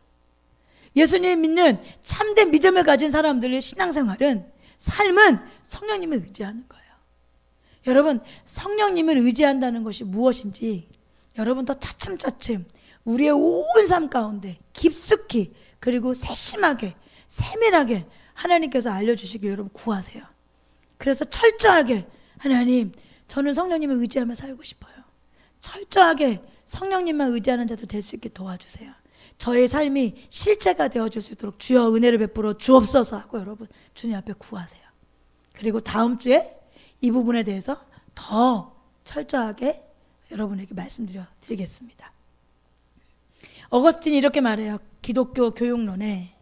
예수님을 믿는 참된 믿음을 가진 사람들의 신앙생활은, 삶은 성령님을 의지하는 거예요. 여러분 성령님을 의지한다는 것이 무엇인지 여러분 더 차츰차츰 우리의 온 삶 가운데 깊숙이 그리고 세심하게 세밀하게 하나님께서 알려주시길 여러분 구하세요. 그래서 철저하게 하나님 저는 성령님을 의지하며 살고 싶어요. 철저하게 성령님만 의지하는 자들 될 수 있게 도와주세요. 저의 삶이 실체가 되어줄 수 있도록 주여 은혜를 베풀어 주옵소서 하고 여러분 주님 앞에 구하세요. 그리고 다음 주에 이 부분에 대해서 더 철저하게 여러분에게 말씀드리겠습니다. 어거스틴이 이렇게 말해요. 기독교 교육론에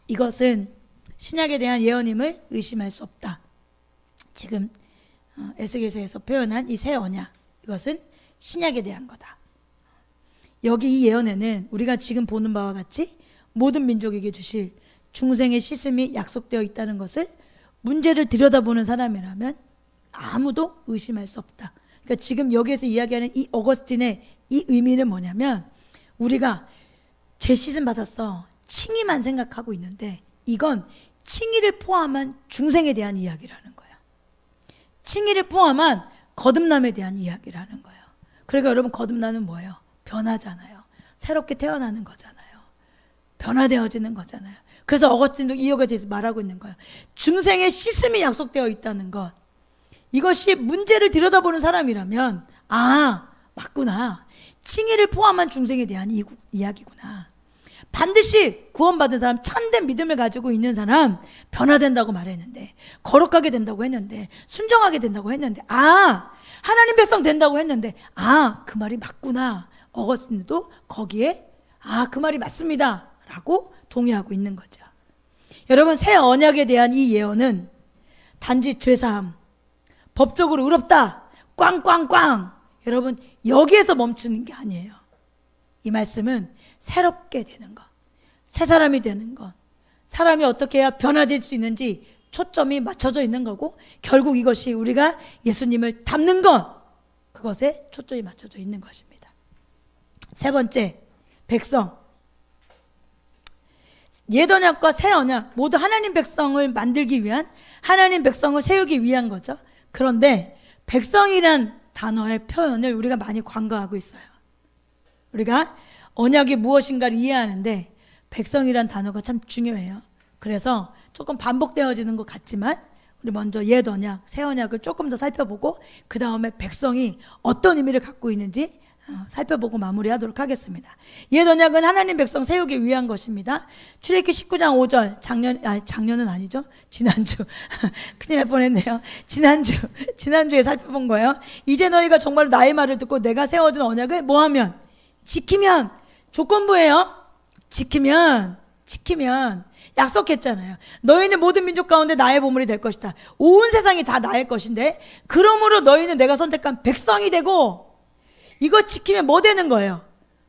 이것은 신약에 대한 예언임을 의심할 수 없다. 지금 에스겔서에서 표현한 이 새 언약, 이것은 신약에 대한 거다. 여기 이 예언에는 우리가 지금 보는 바와 같이 모든 민족에게 주실 중생의 씻음이 약속되어 있다는 것을 문제를 들여다보는 사람이라면 아무도 의심할 수 없다. 그러니까 지금 여기에서 이야기하는 이 어거스틴의 이 의미는 뭐냐면, 우리가 죄 씻음 받았어 칭의만 생각하고 있는데 이건 칭의를 포함한 중생에 대한 이야기라는 거예요. 칭의를 포함한 거듭남에 대한 이야기라는 거예요. 그러니까 여러분 거듭나는 뭐예요? 변화잖아요. 새롭게 태어나는 거잖아요. 변화되어지는 거잖아요. 그래서 어거스틴도 이역에 대해서 말하고 있는 거예요. 중생의 씻음이 약속되어 있다는 것, 이것이 문제를 들여다보는 사람이라면 아 맞구나, 칭의를 포함한 중생에 대한 이야기구나. 반드시 구원받은 사람, 참된 믿음을 가지고 있는 사람 변화된다고 말했는데, 거룩하게 된다고 했는데, 순종하게 된다고 했는데, 아 하나님 백성 된다고 했는데, 아 그 말이 맞구나. 어거스틴도 거기에 아 그 말이 맞습니다 라고 동의하고 있는 거죠. 여러분 새 언약에 대한 이 예언은 단지 죄사함, 법적으로 의롭다, 꽝꽝꽝, 여러분 여기에서 멈추는 게 아니에요. 이 말씀은 새롭게 되는 것, 새 사람이 되는 것, 사람이 어떻게 해야 변화될 수 있는지 초점이 맞춰져 있는 거고, 결국 이것이 우리가 예수님을 닮는 것, 그것에 초점이 맞춰져 있는 것입니다. 세 번째, 백성. 옛 언약과 새 언약 모두 하나님 백성을 만들기 위한, 하나님 백성을 세우기 위한 거죠. 그런데 백성이란 단어의 표현을 우리가 많이 간과하고 있어요. 우리가 언약이 무엇인가를 이해하는데 백성이란 단어가 참 중요해요. 그래서 조금 반복되어지는 것 같지만 우리 먼저 옛 언약, 새 언약을 조금 더 살펴보고 그 다음에 백성이 어떤 의미를 갖고 있는지 살펴보고 마무리하도록 하겠습니다. 옛 언약은 하나님 백성 세우기 위한 것입니다. 출애굽기 19장 5절, 작년은 아니죠? 지난주 큰일 날 뻔했네요. 지난주에 살펴본 거예요. 이제 너희가 정말 나의 말을 듣고 내가 세워준 언약을 뭐하면? 지키면. 조건부예요. 지키면 약속했잖아요. 너희는 모든 민족 가운데 나의 보물이 될 것이다. 온 세상이 다 나의 것인데 그러므로 너희는 내가 선택한 백성이 되고, 이거 지키면 뭐 되는 거예요?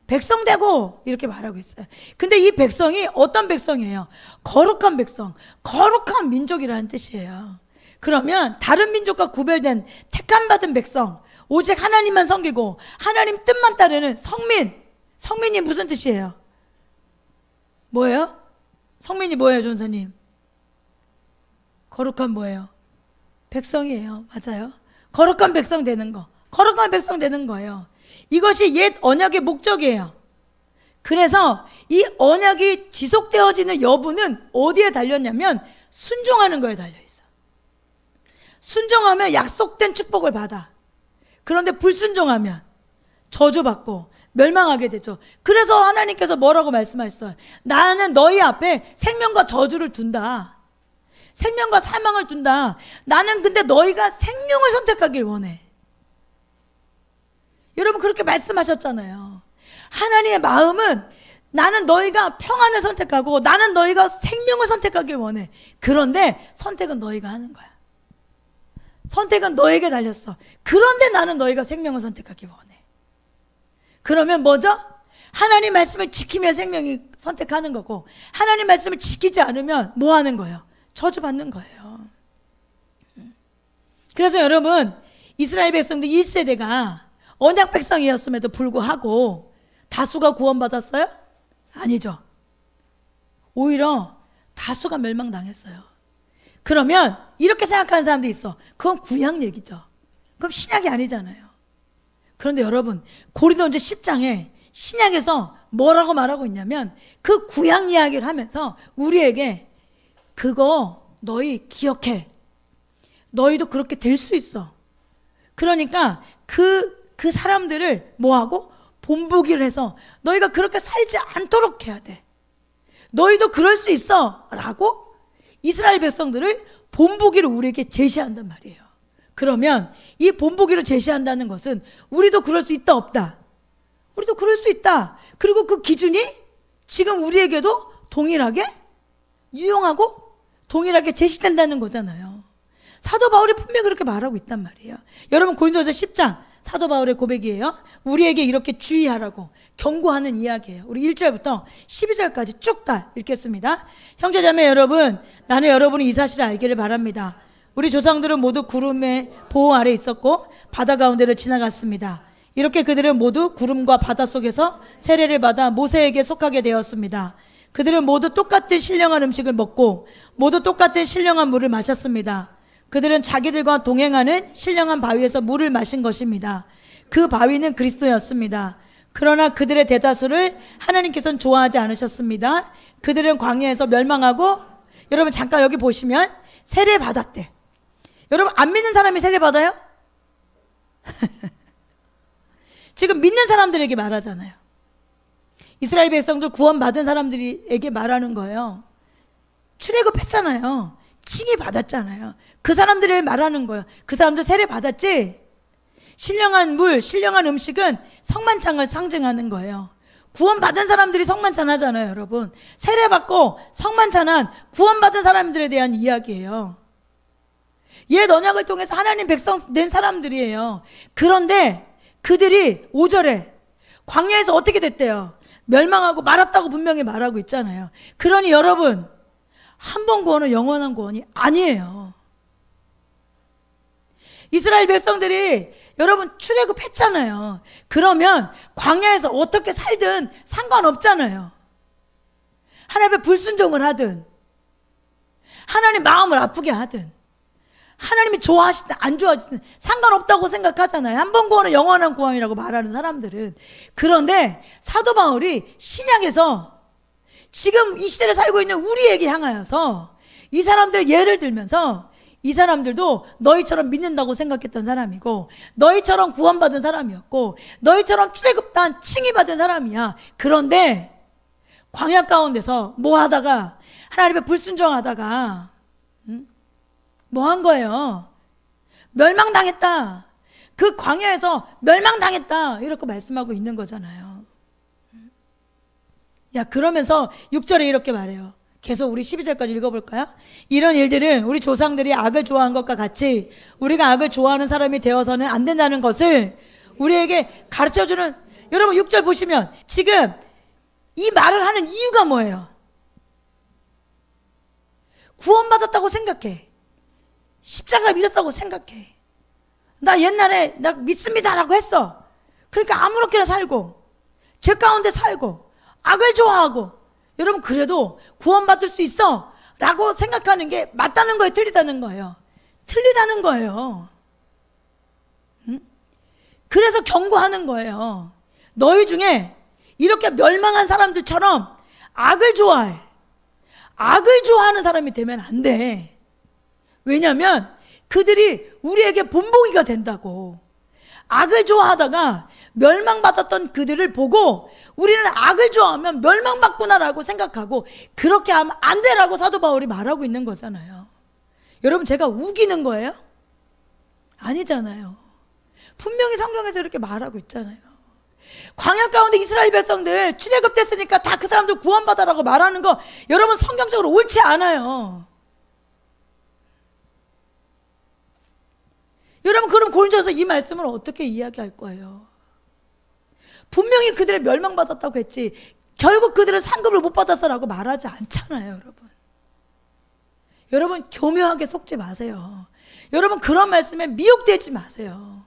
백성 되고, 이렇게 말하고 있어요. 근데 이 백성이 어떤 백성이에요? 거룩한 백성, 거룩한 민족이라는 뜻이에요. 그러면 다른 민족과 구별된 택함 받은 백성, 오직 하나님만 섬기고 하나님 뜻만 따르는 성민이 무슨 뜻이에요? 뭐예요? 성민이 뭐예요, 전사님? 거룩한 뭐예요? 백성이에요. 맞아요. 거룩한 백성 되는 거. 거룩한 백성 되는 거예요. 이것이 옛 언약의 목적이에요. 그래서 이 언약이 지속되어지는 여부는 어디에 달렸냐면 순종하는 거에 달려있어. 순종하면 약속된 축복을 받아. 그런데 불순종하면 저주받고 멸망하게 되죠. 그래서 하나님께서 뭐라고 말씀하셨어요? 나는 너희 앞에 생명과 저주를 둔다. 생명과 사망을 둔다. 나는 근데 너희가 생명을 선택하길 원해. 여러분 그렇게 말씀하셨잖아요. 하나님의 마음은 나는 너희가 평안을 선택하고 나는 너희가 생명을 선택하길 원해. 그런데 선택은 너희가 하는 거야. 선택은 너에게 달렸어. 그런데 나는 너희가 생명을 선택하길 원해. 그러면 뭐죠? 하나님 말씀을 지키면 생명이 선택하는 거고 하나님 말씀을 지키지 않으면 뭐 하는 거예요? 저주받는 거예요. 그래서 여러분 이스라엘 백성들 1세대가 언약 백성이었음에도 불구하고 다수가 구원받았어요? 아니죠. 오히려 다수가 멸망당했어요. 그러면 이렇게 생각하는 사람도 있어. 그건 구약 얘기죠. 그럼 신약이 아니잖아요. 그런데 여러분 고린도전서 10장에 신약에서 뭐라고 말하고 있냐면 그 구약 이야기를 하면서 우리에게 그거 너희 기억해. 너희도 그렇게 될 수 있어. 그러니까 그 사람들을 뭐하고? 본보기를 해서 너희가 그렇게 살지 않도록 해야 돼. 너희도 그럴 수 있어 라고 이스라엘 백성들을 본보기를 우리에게 제시한단 말이에요. 그러면 이 본보기를 제시한다는 것은 우리도 그럴 수 있다 없다? 우리도 그럴 수 있다. 그리고 그 기준이 지금 우리에게도 동일하게 유용하고 동일하게 제시된다는 거잖아요. 사도 바울이 분명히 그렇게 말하고 있단 말이에요. 여러분 고린도전서 10장 사도 바울의 고백이에요. 우리에게 이렇게 주의하라고 경고하는 이야기예요. 우리 1절부터 12절까지 쭉 다 읽겠습니다. 형제자매 여러분, 나는 여러분이 이 사실을 알기를 바랍니다. 우리 조상들은 모두 구름의 보호 아래 있었고 바다 가운데를 지나갔습니다. 이렇게 그들은 모두 구름과 바다 속에서 세례를 받아 모세에게 속하게 되었습니다. 그들은 모두 똑같은 신령한 음식을 먹고 모두 똑같은 신령한 물을 마셨습니다. 그들은 자기들과 동행하는 신령한 바위에서 물을 마신 것입니다. 그 바위는 그리스도였습니다. 그러나 그들의 대다수를 하나님께서는 좋아하지 않으셨습니다. 그들은 광야에서 멸망하고, 여러분 잠깐 여기 보시면 세례 받았대. 여러분 안 믿는 사람이 세례 받아요? 지금 믿는 사람들에게 말하잖아요. 이스라엘 백성들 구원받은 사람들에게 말하는 거예요. 출애굽했잖아요. 칭의 받았잖아요. 그 사람들을 말하는 거예요. 그 사람들 세례 받았지? 신령한 물, 신령한 음식은 성만찬을 상징하는 거예요. 구원받은 사람들이 성만찬 하잖아요, 여러분. 세례 받고 성만찬한 구원받은 사람들에 대한 이야기예요. 옛 언약을 통해서 하나님 백성 된 사람들이에요. 그런데 그들이 5절에 광야에서 어떻게 됐대요? 멸망하고 말았다고 분명히 말하고 있잖아요. 그러니 여러분 한 번 구원은 영원한 구원이 아니에요. 이스라엘 백성들이 여러분 출애굽했잖아요. 그러면 광야에서 어떻게 살든 상관없잖아요. 하나님의 불순종을 하든 하나님 마음을 아프게 하든 하나님이 좋아하시든 안 좋아하시든 상관없다고 생각하잖아요. 한 번 구원은 영원한 구원이라고 말하는 사람들은. 그런데 사도 바울이 신약에서 지금 이 시대를 살고 있는 우리에게 향하여서 이 사람들의 예를 들면서 이 사람들도 너희처럼 믿는다고 생각했던 사람이고 너희처럼 구원받은 사람이었고 너희처럼 출애굽단 칭의받은 사람이야. 그런데 광야 가운데서 뭐 하다가 하나님의 불순종하다가 뭐 한 거예요? 멸망당했다. 그 광야에서 멸망당했다. 이렇게 말씀하고 있는 거잖아요. 야, 그러면서 6절에 이렇게 말해요. 계속 우리 12절까지 읽어볼까요? 이런 일들은 우리 조상들이 악을 좋아한 것과 같이 우리가 악을 좋아하는 사람이 되어서는 안 된다는 것을 우리에게 가르쳐주는, 여러분 6절 보시면 지금 이 말을 하는 이유가 뭐예요? 구원받았다고 생각해. 십자가 믿었다고 생각해. 나 옛날에 나 믿습니다라고 했어. 그러니까 아무렇게나 살고 죄 가운데 살고 악을 좋아하고, 여러분 그래도 구원받을 수 있어 라고 생각하는 게 맞다는 거예요? 틀리다는 거예요? 틀리다는 거예요. 그래서 경고하는 거예요. 너희 중에 이렇게 멸망한 사람들처럼 악을 좋아해. 악을 좋아하는 사람이 되면 안 돼. 왜냐하면 그들이 우리에게 본보기가 된다고. 악을 좋아하다가 멸망받았던 그들을 보고 우리는 악을 좋아하면 멸망받구나라고 생각하고 그렇게 하면 안 되라고 사도 바울이 말하고 있는 거잖아요. 여러분, 제가 우기는 거예요? 아니잖아요. 분명히 성경에서 이렇게 말하고 있잖아요. 광야 가운데 이스라엘 백성들 출애굽됐으니까 다 그 사람들 구원받아라고 말하는 거 여러분 성경적으로 옳지 않아요. 여러분, 그럼 고린도서 이 말씀을 어떻게 이야기할 거예요? 분명히 그들의 멸망받았다고 했지 결국 그들은 상급을 못 받았어라고 말하지 않잖아요. 여러분 교묘하게 속지 마세요. 여러분, 그런 말씀에 미혹되지 마세요.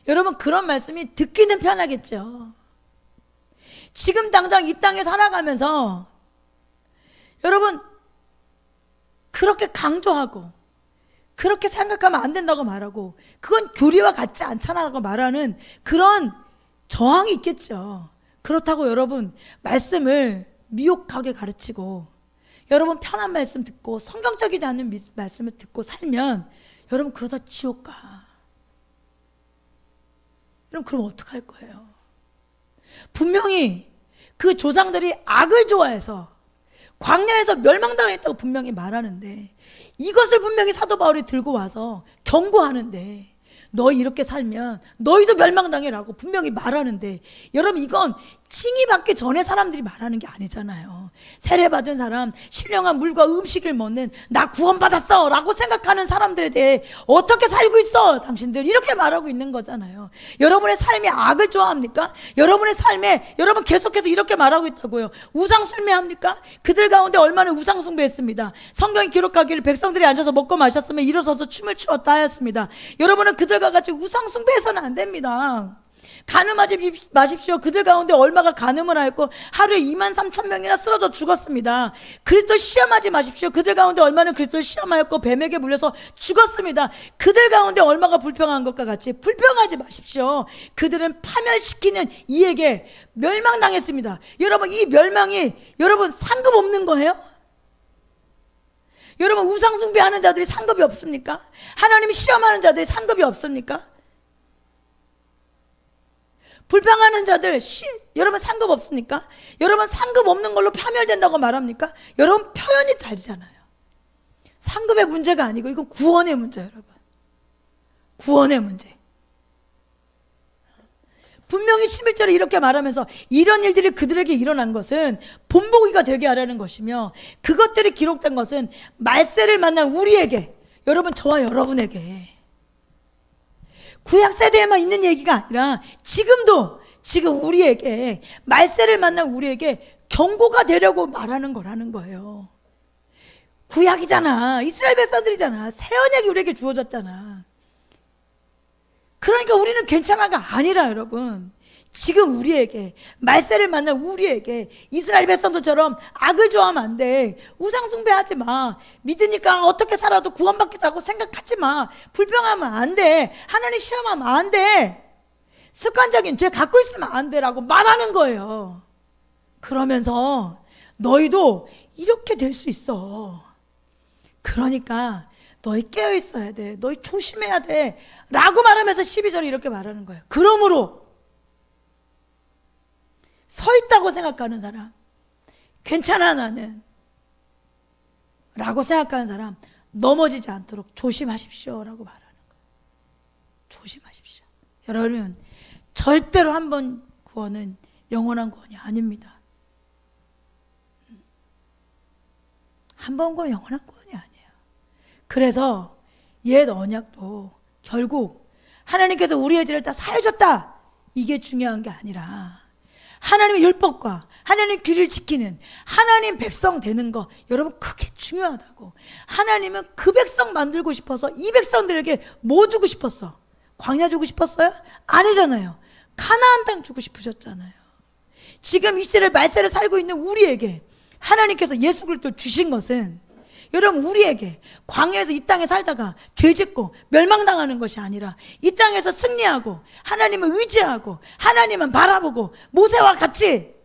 여러분, 그런 말씀이 듣기는 편하겠죠. 지금 당장 이 땅에 살아가면서 여러분 그렇게 강조하고 그렇게 생각하면 안 된다고 말하고 그건 교리와 같지 않잖아라고 말하는 그런 저항이 있겠죠. 그렇다고 여러분 말씀을 미혹하게 가르치고 여러분 편한 말씀 듣고 성경적이지 않은 말씀을 듣고 살면 여러분 그러다 지옥 가. 여러분 그럼 어떡할 거예요? 분명히 그 조상들이 악을 좋아해서 광야에서 멸망당했다고 분명히 말하는데 이것을 분명히 사도 바울이 들고 와서 경고하는데 너희 이렇게 살면 너희도 멸망당해라고 분명히 말하는데 여러분 이건 칭의받기 전에 사람들이 말하는 게 아니잖아요. 세례받은 사람 신령한 물과 음식을 먹는 나 구원받았어 라고 생각하는 사람들에 대해 어떻게 살고 있어 당신들 이렇게 말하고 있는 거잖아요. 여러분의 삶이 악을 좋아합니까? 여러분의 삶에 여러분 계속해서 이렇게 말하고 있다고요. 우상 숭배합니까? 그들 가운데 얼마나 우상 숭배했습니다. 성경이 기록하기를 백성들이 앉아서 먹고 마셨으면 일어서서 춤을 추었다 하였습니다. 여러분은 그들과 같이 우상 숭배해서는 안 됩니다. 간음하지 마십시오. 그들 가운데 얼마가 간음을 하였고 하루에 23,000명이나 쓰러져 죽었습니다. 그리스도 시험하지 마십시오. 그들 가운데 얼마는 그리스도를 시험하였고 뱀에게 물려서 죽었습니다. 그들 가운데 얼마가 불평한 것과 같이 불평하지 마십시오. 그들은 파멸시키는 이에게 멸망당했습니다. 여러분 이 멸망이 여러분 상급 없는 거예요? 여러분 우상 숭배하는 자들이 상급이 없습니까? 하나님이 시험하는 자들이 상급이 없습니까? 불평하는 자들 여러분 상급 없습니까? 여러분 상급 없는 걸로 파멸된다고 말합니까? 여러분 표현이 다르잖아요. 상급의 문제가 아니고 이건 구원의 문제예요. 여러분 구원의 문제. 분명히 11절에 이렇게 말하면서 이런 일들이 그들에게 일어난 것은 본보기가 되게 하라는 것이며 그것들이 기록된 것은 말세를 만난 우리에게 여러분 저와 여러분에게 구약 세대에만 있는 얘기가 아니라 지금 우리에게 말세를 만난 우리에게 경고가 되려고 말하는 거라는 거예요. 구약이잖아. 이스라엘 백성들이잖아. 새 언약이 우리에게 주어졌잖아. 그러니까 우리는 괜찮아가 아니라 여러분 지금 우리에게 말세를 만난 우리에게 이스라엘 백성들처럼 악을 좋아하면 안 돼. 우상 숭배하지 마. 믿으니까 어떻게 살아도 구원받겠다고 생각하지 마. 불평하면 안 돼. 하나님 시험하면 안 돼. 습관적인 죄 갖고 있으면 안 돼라고 말하는 거예요. 그러면서 너희도 이렇게 될 수 있어. 그러니까 너희 깨어 있어야 돼. 너희 조심해야 돼. 라고 말하면서 12절에 이렇게 말하는 거예요. 그러므로 서 있다고 생각하는 사람, 괜찮아 나는 라고 생각하는 사람 넘어지지 않도록 조심하십시오 라고 말하는 거예요. 조심하십시오. 여러분 절대로 한 번 구원은 영원한 구원이 아닙니다. 한 번 구원은 영원한 구원이 아니에요. 그래서 옛 언약도 결국 하나님께서 우리의 죄를 다 사해줬다 이게 중요한 게 아니라 하나님의 율법과 하나님의 규리를 지키는 하나님 백성 되는 거 여러분 크게 중요하다고. 하나님은 그 백성 만들고 싶어서 이 백성들에게 뭐 주고 싶었어? 광야 주고 싶었어요? 아니잖아요. 가나안 땅 주고 싶으셨잖아요. 지금 이 시대를 말세를 살고 있는 우리에게 하나님께서 예수 그리스도를 주신 것은 여러분 우리에게 광야에서 이 땅에 살다가 죄짓고 멸망당하는 것이 아니라 이 땅에서 승리하고 하나님을 의지하고 하나님만 바라보고 모세와 같이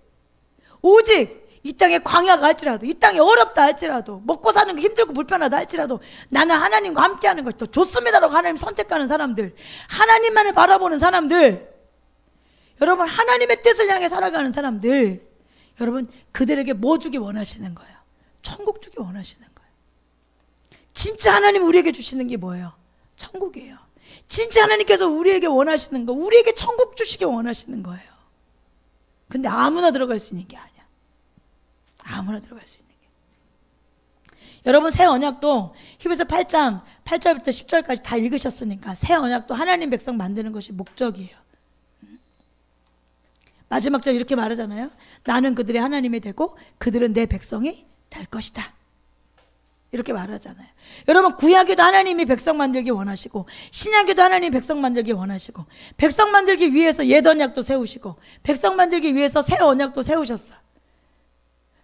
오직 이 땅에 광야가 할지라도, 이 땅에 어렵다 할지라도, 먹고 사는 게 힘들고 불편하다 할지라도 나는 하나님과 함께하는 것이 더 좋습니다라고 하나님 선택하는 사람들, 하나님만을 바라보는 사람들, 여러분 하나님의 뜻을 향해 살아가는 사람들, 여러분 그들에게 뭐 주기 원하시는 거예요? 천국 주기 원하시는 거예요. 진짜 하나님 우리에게 주시는 게 뭐예요? 천국이에요. 진짜 하나님께서 우리에게 원하시는 거, 우리에게 천국 주시기 원하시는 거예요. 근데 아무나 들어갈 수 있는 게 아니야. 아무나 들어갈 수 있는 게. 여러분 새 언약도 히브리서 8장 8절부터 10절까지 다 읽으셨으니까 새 언약도 하나님 백성 만드는 것이 목적이에요. 마지막 절 이렇게 말하잖아요. 나는 그들의 하나님이 되고 그들은 내 백성이 될 것이다. 이렇게 말하잖아요. 여러분 구약에도 하나님이 백성 만들기 원하시고 신약에도 하나님이 백성 만들기 원하시고 백성 만들기 위해서 옛 언약도 세우시고 백성 만들기 위해서 새 언약도 세우셨어.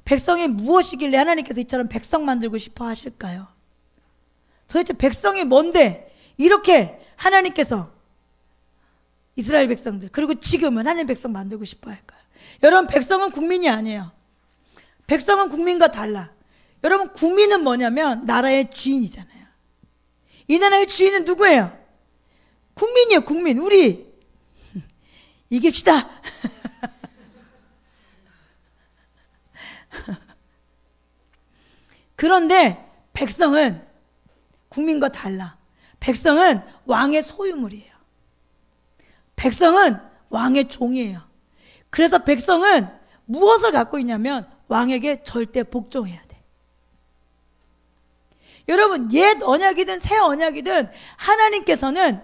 백성이 무엇이길래 하나님께서 이처럼 백성 만들고 싶어 하실까요? 도대체 백성이 뭔데 이렇게 하나님께서 이스라엘 백성들 그리고 지금은 하나님 백성 만들고 싶어 할까요? 여러분 백성은 국민이 아니에요. 백성은 국민과 달라. 여러분 국민은 뭐냐면 나라의 주인이잖아요. 이 나라의 주인은 누구예요? 국민이에요. 국민. 우리 이깁시다. 그런데 백성은 국민과 달라. 백성은 왕의 소유물이에요. 백성은 왕의 종이에요. 그래서 백성은 무엇을 갖고 있냐면 왕에게 절대 복종해야 돼. 여러분 옛 언약이든 새 언약이든 하나님께서는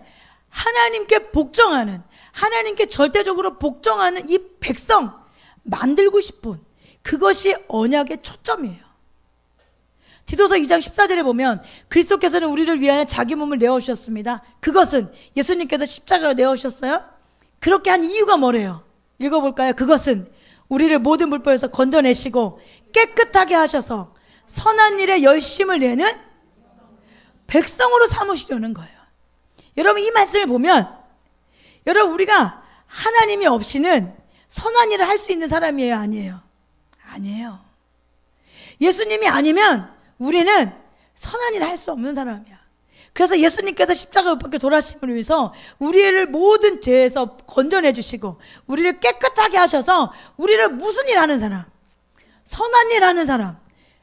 하나님께 복종하는, 하나님께 절대적으로 복종하는 이 백성 만들고 싶은 그것이 언약의 초점이에요. 디도서 2장 14절에 보면 그리스도께서는 우리를 위하여 자기 몸을 내어주셨습니다. 그것은 예수님께서 십자가를 내어주셨어요. 그렇게 한 이유가 뭐래요? 읽어볼까요? 그것은 우리를 모든 불법에서 건져내시고 깨끗하게 하셔서 선한 일에 열심을 내는 백성으로 삼으시려는 거예요. 여러분 이 말씀을 보면 여러분 우리가 하나님이 없이는 선한 일을 할 수 있는 사람이에요? 아니에요? 아니에요. 예수님이 아니면 우리는 선한 일을 할 수 없는 사람이야. 그래서 예수님께서 십자가 못 박혀 돌아가심을 위해서 우리를 모든 죄에서 건져내 주시고 우리를 깨끗하게 하셔서 우리를 무슨 일 하는 사람? 선한 일 하는 사람,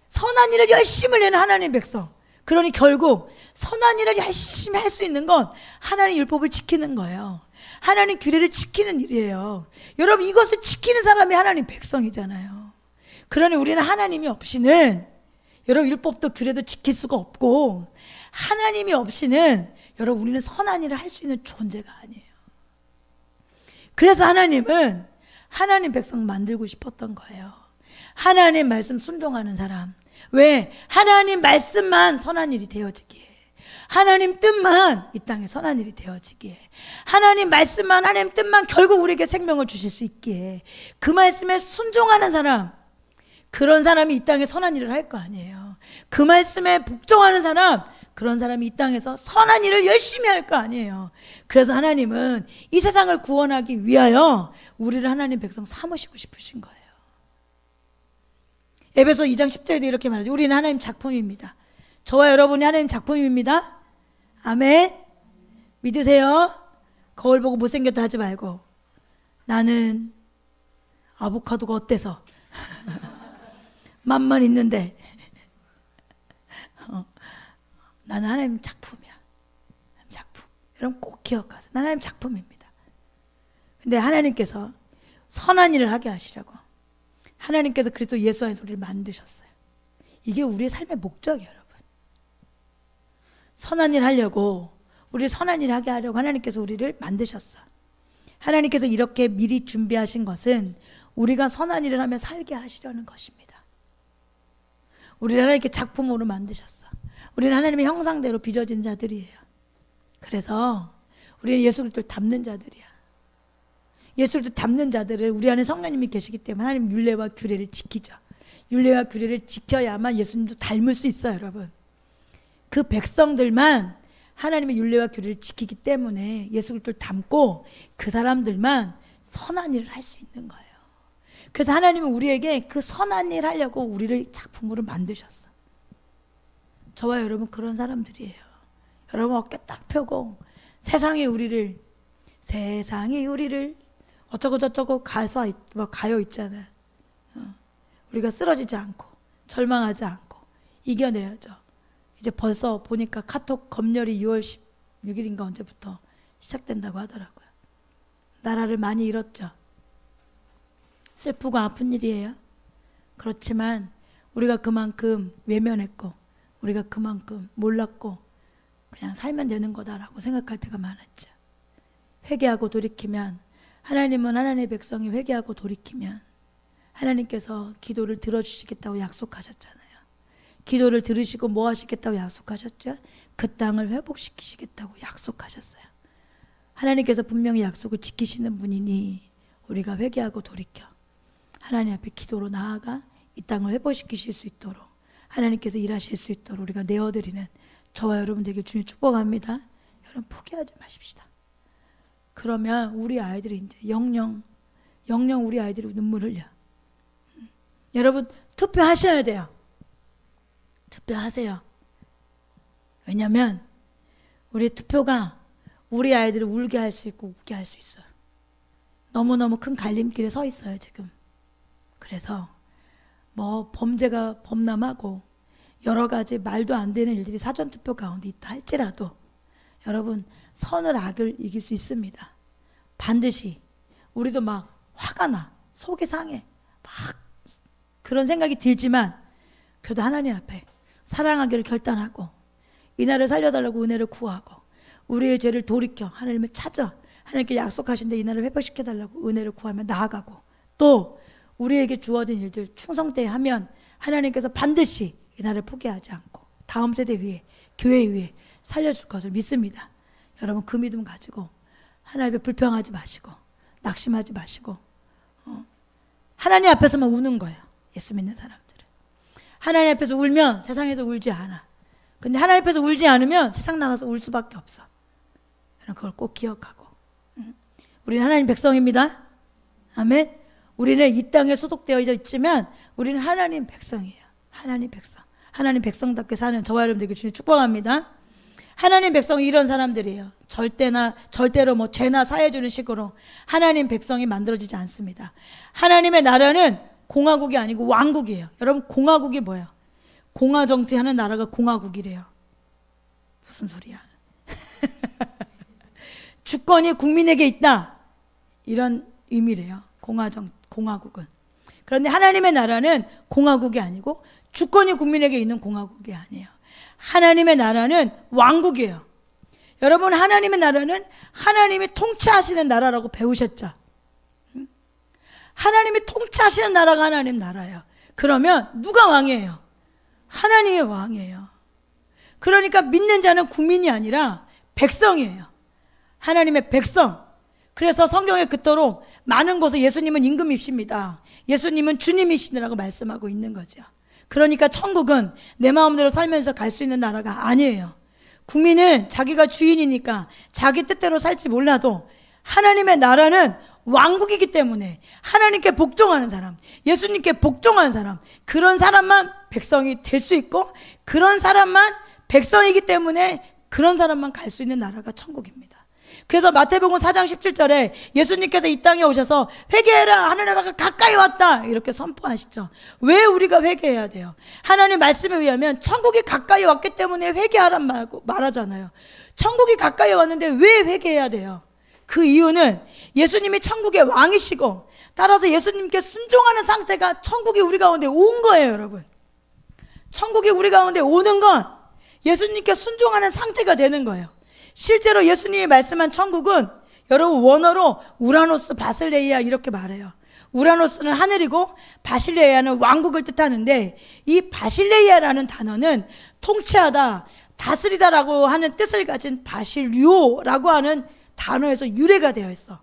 선한 일을 열심히 내는 하나님 백성. 그러니 결국 선한 일을 열심히 할 수 있는 건 하나님 율법을 지키는 거예요. 하나님 규례를 지키는 일이에요. 여러분 이것을 지키는 사람이 하나님 백성이잖아요. 그러니 우리는 하나님이 없이는 여러분 율법도 규례도 지킬 수가 없고 하나님이 없이는 여러분 우리는 선한 일을 할 수 있는 존재가 아니에요. 그래서 하나님은 하나님 백성 만들고 싶었던 거예요. 하나님 말씀 순종하는 사람. 왜? 하나님 말씀만 선한 일이 되어지기에, 하나님 뜻만 이 땅에 선한 일이 되어지기에, 하나님 말씀만, 하나님 뜻만 결국 우리에게 생명을 주실 수 있기에 그 말씀에 순종하는 사람, 그런 사람이 이 땅에 선한 일을 할 거 아니에요. 그 말씀에 복종하는 사람, 그런 사람이 이 땅에서 선한 일을 열심히 할 거 아니에요. 그래서 하나님은 이 세상을 구원하기 위하여 우리를 하나님 백성 삼으시고 싶으신 거예요. 에베소 2장 10절에도 이렇게 말하죠. 우리는 하나님 작품입니다. 저와 여러분이 하나님 작품입니다. 아멘. 믿으세요? 거울 보고 못생겼다 하지 말고 나는 아보카도가 어때서 맛만 있는데 나는 하나님 작품이야. 하나님 작품. 여러분 꼭 기억하세요. 나는 하나님 작품입니다. 근데 하나님께서 선한 일을 하게 하시라고 하나님께서 그리스도 예수 안에서 우리를 만드셨어요. 이게 우리의 삶의 목적이에요, 여러분. 선한 일 하려고, 우리를 선한 일 하게 하려고 하나님께서 우리를 만드셨어. 하나님께서 이렇게 미리 준비하신 것은 우리가 선한 일을 하며 살게 하시려는 것입니다. 우리를 하나님께 작품으로 만드셨어. 우리는 하나님의 형상대로 빚어진 자들이에요. 그래서 우리는 예수 그리스도를 닮는 자들이야. 예수를 닮는 자들을 우리 안에 성령님이 계시기 때문에 하나님 율례와 규례를 지키죠. 율례와 규례를 지켜야만 예수님도 닮을 수 있어요, 여러분. 그 백성들만 하나님의 율례와 규례를 지키기 때문에 예수 그리스도를 닮고 그 사람들만 선한 일을 할 수 있는 거예요. 그래서 하나님은 우리에게 그 선한 일 하려고 우리를 작품으로 만드셨어. 저와 여러분 그런 사람들이에요. 여러분 어깨 딱 펴고 세상이 우리를 어쩌고 저쩌고 가요 있잖아요. 우리가 쓰러지지 않고 절망하지 않고 이겨내야죠. 이제 벌써 보니까 카톡 검열이 6월 16일인가 언제부터 시작된다고 하더라고요. 나라를 많이 잃었죠. 슬프고 아픈 일이에요. 그렇지만 우리가 그만큼 외면했고 우리가 그만큼 몰랐고 그냥 살면 되는 거다라고 생각할 때가 많았죠. 회개하고 돌이키면, 하나님은 하나님의 백성이 회개하고 돌이키면 하나님께서 기도를 들어주시겠다고 약속하셨잖아요. 기도를 들으시고 뭐 하시겠다고 약속하셨죠? 그 땅을 회복시키시겠다고 약속하셨어요. 하나님께서 분명히 약속을 지키시는 분이니 우리가 회개하고 돌이켜 하나님 앞에 기도로 나아가 이 땅을 회복시키실 수 있도록, 하나님께서 일하실 수 있도록 우리가 내어드리는 저와 여러분 되길 주님 축복합니다. 여러분 포기하지 마십시다. 그러면 우리 아이들이 이제 영영 우리 아이들이 눈물 흘려. 여러분 투표하셔야 돼요. 투표하세요. 왜냐하면 우리 투표가 우리 아이들을 울게 할 수 있고 웃게 할 수 있어요. 너무너무 큰 갈림길에 서 있어요 지금. 그래서 뭐 범죄가 범람하고 여러 가지 말도 안 되는 일들이 사전투표 가운데 있다 할지라도 여러분 선을 악을 이길 수 있습니다. 반드시. 우리도 막 화가 나, 속이 상해, 막 그런 생각이 들지만 그래도 하나님 앞에 사랑하기를 결단하고 이날을 살려달라고 은혜를 구하고 우리의 죄를 돌이켜 하나님을 찾아 하나님께 약속하신 데 이날을 회복시켜달라고 은혜를 구하며 나아가고, 또 우리에게 주어진 일들 충성되게 하면 하나님께서 반드시 이날을 포기하지 않고 다음 세대 위에, 교회 위에 살려줄 것을 믿습니다. 여러분 그 믿음 가지고 하나님 앞에 불평하지 마시고 낙심하지 마시고 하나님 앞에서만 우는 거예요. 예수 믿는 사람들은 하나님 앞에서 울면 세상에서 울지 않아. 근데 하나님 앞에서 울지 않으면 세상 나가서 울 수밖에 없어. 여러분 그걸 꼭 기억하고, 우리는 하나님 백성입니다. 아멘. 우리는 이 땅에 소속되어 있지만 우리는 하나님 백성이에요. 하나님 백성. 하나님 백성답게 사는 저와 여러분들에게 주님 축복합니다. 하나님 백성이 이런 사람들이에요. 절대로 뭐 죄나 사해주는 식으로 하나님 백성이 만들어지지 않습니다. 하나님의 나라는 공화국이 아니고 왕국이에요. 여러분 공화국이 뭐예요? 공화 정치하는 나라가 공화국이래요. 무슨 소리야? 주권이 국민에게 있다, 이런 의미래요. 공화국은. 그런데 하나님의 나라는 공화국이 아니고 주권이 국민에게 있는 공화국이 아니에요. 하나님의 나라는 왕국이에요. 여러분 하나님의 나라는 하나님이 통치하시는 나라라고 배우셨죠? 하나님이 통치하시는 나라가 하나님 나라예요. 그러면 누가 왕이에요? 하나님의 왕이에요. 그러니까 믿는 자는 국민이 아니라 백성이에요. 하나님의 백성. 그래서 성경에 그토록 많은 곳에 예수님은 임금이십니다, 예수님은 주님이시라고 말씀하고 있는 거죠. 그러니까 천국은 내 마음대로 살면서 갈 수 있는 나라가 아니에요. 국민은 자기가 주인이니까 자기 뜻대로 살지 몰라도 하나님의 나라는 왕국이기 때문에 하나님께 복종하는 사람, 예수님께 복종하는 사람, 그런 사람만 백성이 될 수 있고 그런 사람만 백성이기 때문에 그런 사람만 갈 수 있는 나라가 천국입니다. 그래서 마태복음 4장 17절에 예수님께서 이 땅에 오셔서 회개해라, 하늘나라가 가까이 왔다 이렇게 선포하시죠. 왜 우리가 회개해야 돼요? 하나님 말씀에 의하면 천국이 가까이 왔기 때문에 회개하란 말하잖아요. 천국이 가까이 왔는데 왜 회개해야 돼요? 그 이유는 예수님이 천국의 왕이시고 따라서 예수님께 순종하는 상태가 천국이 우리 가운데 온 거예요. 여러분 천국이 우리 가운데 오는 건 예수님께 순종하는 상태가 되는 거예요. 실제로 예수님이 말씀한 천국은 여러분 원어로 우라노스 바실레이아 이렇게 말해요. 우라노스는 하늘이고 바실레이아는 왕국을 뜻하는데, 이 바실레이아라는 단어는 통치하다, 다스리다라고 하는 뜻을 가진 바실류오라고 하는 단어에서 유래가 되어 있어.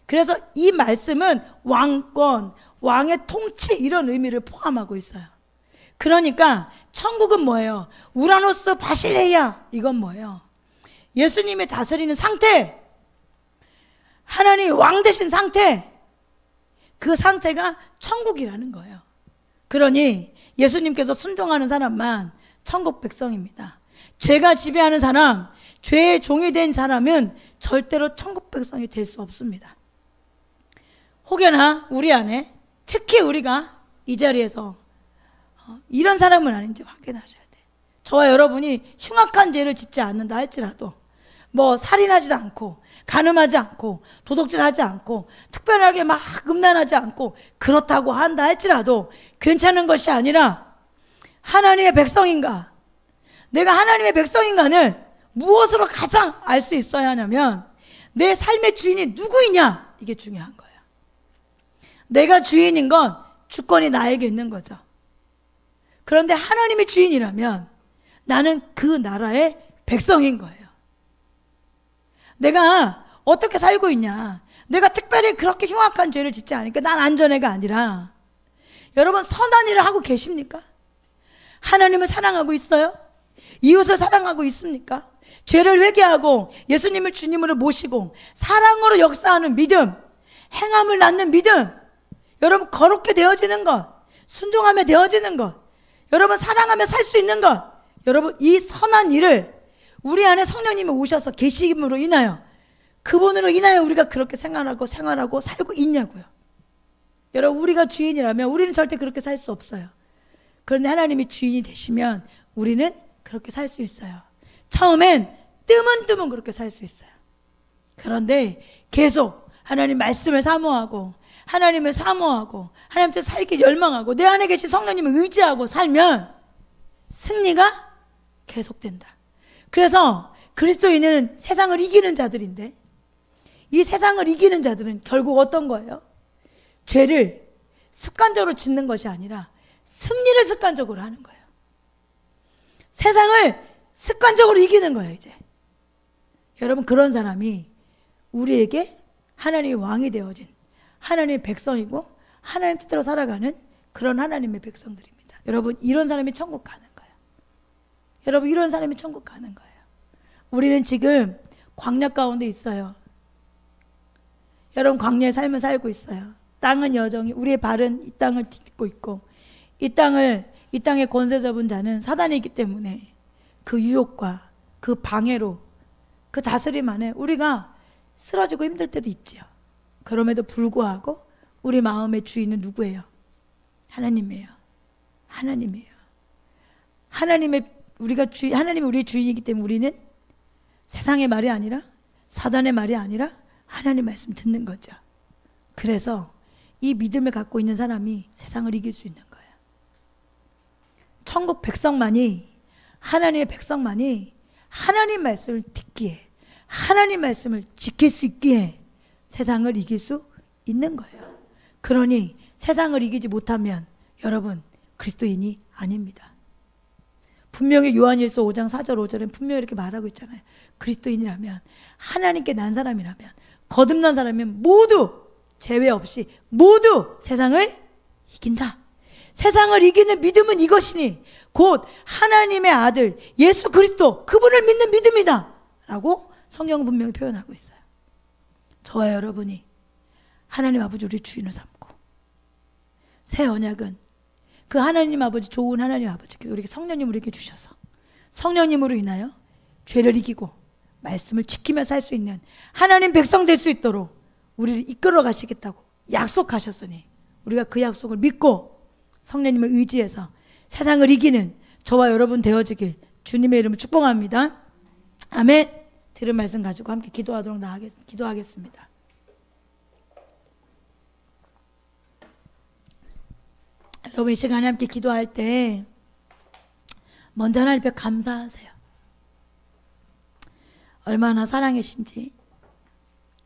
그래서 이 말씀은 왕권, 왕의 통치 이런 의미를 포함하고 있어요. 그러니까 천국은 뭐예요? 우라노스 바실레이아, 이건 뭐예요? 예수님이 다스리는 상태, 하나님 왕 되신 상태, 그 상태가 천국이라는 거예요. 그러니 예수님께서 순종하는 사람만 천국 백성입니다. 죄가 지배하는 사람, 죄의 종이 된 사람은 절대로 천국 백성이 될 수 없습니다. 혹여나 우리 안에 특히 우리가 이 자리에서 이런 사람은 아닌지 확인하셔야 돼요. 저와 여러분이 흉악한 죄를 짓지 않는다 할지라도 뭐 살인하지도 않고 간음하지 않고 도둑질하지 않고 특별하게 막 음란하지 않고 그렇다고 한다 할지라도 괜찮은 것이 아니라 하나님의 백성인가, 내가 하나님의 백성인가는 무엇으로 가장 알 수 있어야 하냐면 내 삶의 주인이 누구이냐, 이게 중요한 거예요. 내가 주인인 건 주권이 나에게 있는 거죠. 그런데 하나님이 주인이라면 나는 그 나라의 백성인 거예요. 내가 어떻게 살고 있냐, 내가 특별히 그렇게 흉악한 죄를 짓지 않으니까 난 안전해가 아니라, 여러분 선한 일을 하고 계십니까? 하나님을 사랑하고 있어요? 이웃을 사랑하고 있습니까? 죄를 회개하고 예수님을 주님으로 모시고 사랑으로 역사하는 믿음, 행함을 낳는 믿음, 여러분 거룩게 되어지는 것, 순종하며 되어지는 것, 여러분 사랑하며 살 수 있는 것, 여러분 이 선한 일을 우리 안에 성령님이 오셔서 계심으로 인하여, 그분으로 인하여 우리가 그렇게 생활하고 살고 있냐고요. 여러분 우리가 주인이라면 우리는 절대 그렇게 살 수 없어요. 그런데 하나님이 주인이 되시면 우리는 그렇게 살 수 있어요. 처음엔 뜨문뜨문 그렇게 살 수 있어요. 그런데 계속 하나님 말씀을 사모하고 하나님을 사모하고 하나님께 살길 열망하고 내 안에 계신 성령님을 의지하고 살면 승리가 계속된다. 그래서 그리스도인은 세상을 이기는 자들인데, 이 세상을 이기는 자들은 결국 어떤 거예요? 죄를 습관적으로 짓는 것이 아니라 승리를 습관적으로 하는 거예요. 세상을 습관적으로 이기는 거예요. 이제 여러분 그런 사람이 우리에게 하나님의 왕이 되어진 하나님의 백성이고 하나님 뜻대로 살아가는 그런 하나님의 백성들입니다. 여러분 이런 사람이 천국 가는 거예요. 여러분 이런 사람이 천국 가는 거예요. 우리는 지금 광야 가운데 있어요. 여러분 광야의 삶을 살고 있어요. 땅은 여정이, 우리의 발은 이 땅을 딛고 있고 이 땅의 권세 잡은 자는 사단이기 때문에 그 유혹과 그 방해로, 그 다스림 안에 우리가 쓰러지고 힘들 때도 있지요. 그럼에도 불구하고 우리 마음의 주인은 누구예요? 하나님이에요. 하나님이에요. 하나님이 우리의 주인이기 때문에 우리는 세상의 말이 아니라 사단의 말이 아니라 하나님 말씀 듣는 거죠. 그래서 이 믿음을 갖고 있는 사람이 세상을 이길 수 있는 거예요. 천국 백성만이, 하나님의 백성만이 하나님 말씀을 듣기에, 하나님 말씀을 지킬 수 있기에 세상을 이길 수 있는 거예요. 그러니 세상을 이기지 못하면 여러분 그리스도인이 아닙니다. 분명히 요한일서 5장 4절 5절에 분명히 이렇게 말하고 있잖아요. 그리스도인이라면, 하나님께 난 사람이라면, 거듭난 사람이면 모두 제외 없이 모두 세상을 이긴다. 세상을 이기는 믿음은 이것이니 곧 하나님의 아들 예수 그리스도, 그분을 믿는 믿음이다 라고 성경은 분명히 표현하고 있어요. 저와 여러분이 하나님 아버지 우리 주인을 삼고, 새 언약은 그 하나님 아버지, 좋은 하나님 아버지께서 우리에게 성령님을 우리에게 주셔서 성령님으로 인하여 죄를 이기고 말씀을 지키며 살 수 있는 하나님 백성 될 수 있도록 우리를 이끌어 가시겠다고 약속하셨으니 우리가 그 약속을 믿고 성령님을 의지해서 세상을 이기는 저와 여러분 되어지길 주님의 이름으로 축복합니다. 아멘. 들은 말씀 가지고 함께 기도하겠습니다. 여러분 이 시간에 함께 기도할 때 먼저 하나님 앞에 감사하세요. 얼마나 사랑이신지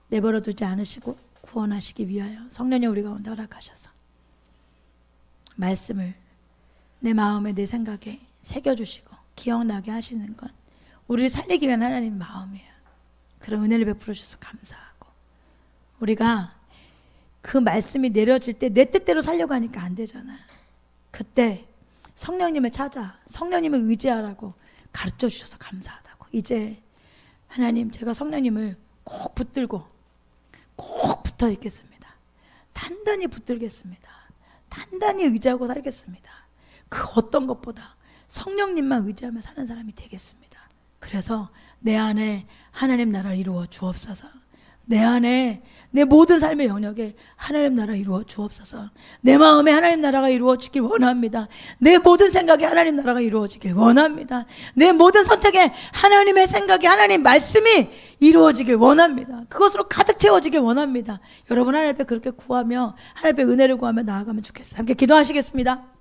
내버려 두지 않으시고 구원하시기 위하여 성령님 우리 가운데 허락하셔서 말씀을 내 마음에 내 생각에 새겨주시고 기억나게 하시는 건 우리를 살리기 위한 하나님의 마음이에요. 그런 은혜를 베풀어 주셔서 감사하고, 우리가 그 말씀이 내려질 때 내 뜻대로 살려고 하니까 안 되잖아. 그때 성령님을 찾아 성령님을 의지하라고 가르쳐 주셔서 감사하다고. 이제 하나님 제가 성령님을 꼭 붙들고 꼭 붙어 있겠습니다. 단단히 붙들겠습니다. 단단히 의지하고 살겠습니다. 그 어떤 것보다 성령님만 의지하며 사는 사람이 되겠습니다. 그래서 내 안에 하나님 나라를 이루어 주옵소서. 내 안에 내 모든 삶의 영역에 하나님 나라 이루어 주옵소서. 내 마음에 하나님 나라가 이루어지길 원합니다. 내 모든 생각에 하나님 나라가 이루어지길 원합니다. 내 모든 선택에 하나님의 생각이 하나님 말씀이 이루어지길 원합니다. 그것으로 가득 채워지길 원합니다. 여러분 하나님 앞에 그렇게 구하며 하나님 앞에 은혜를 구하며 나아가면 좋겠어요. 함께 기도하시겠습니다.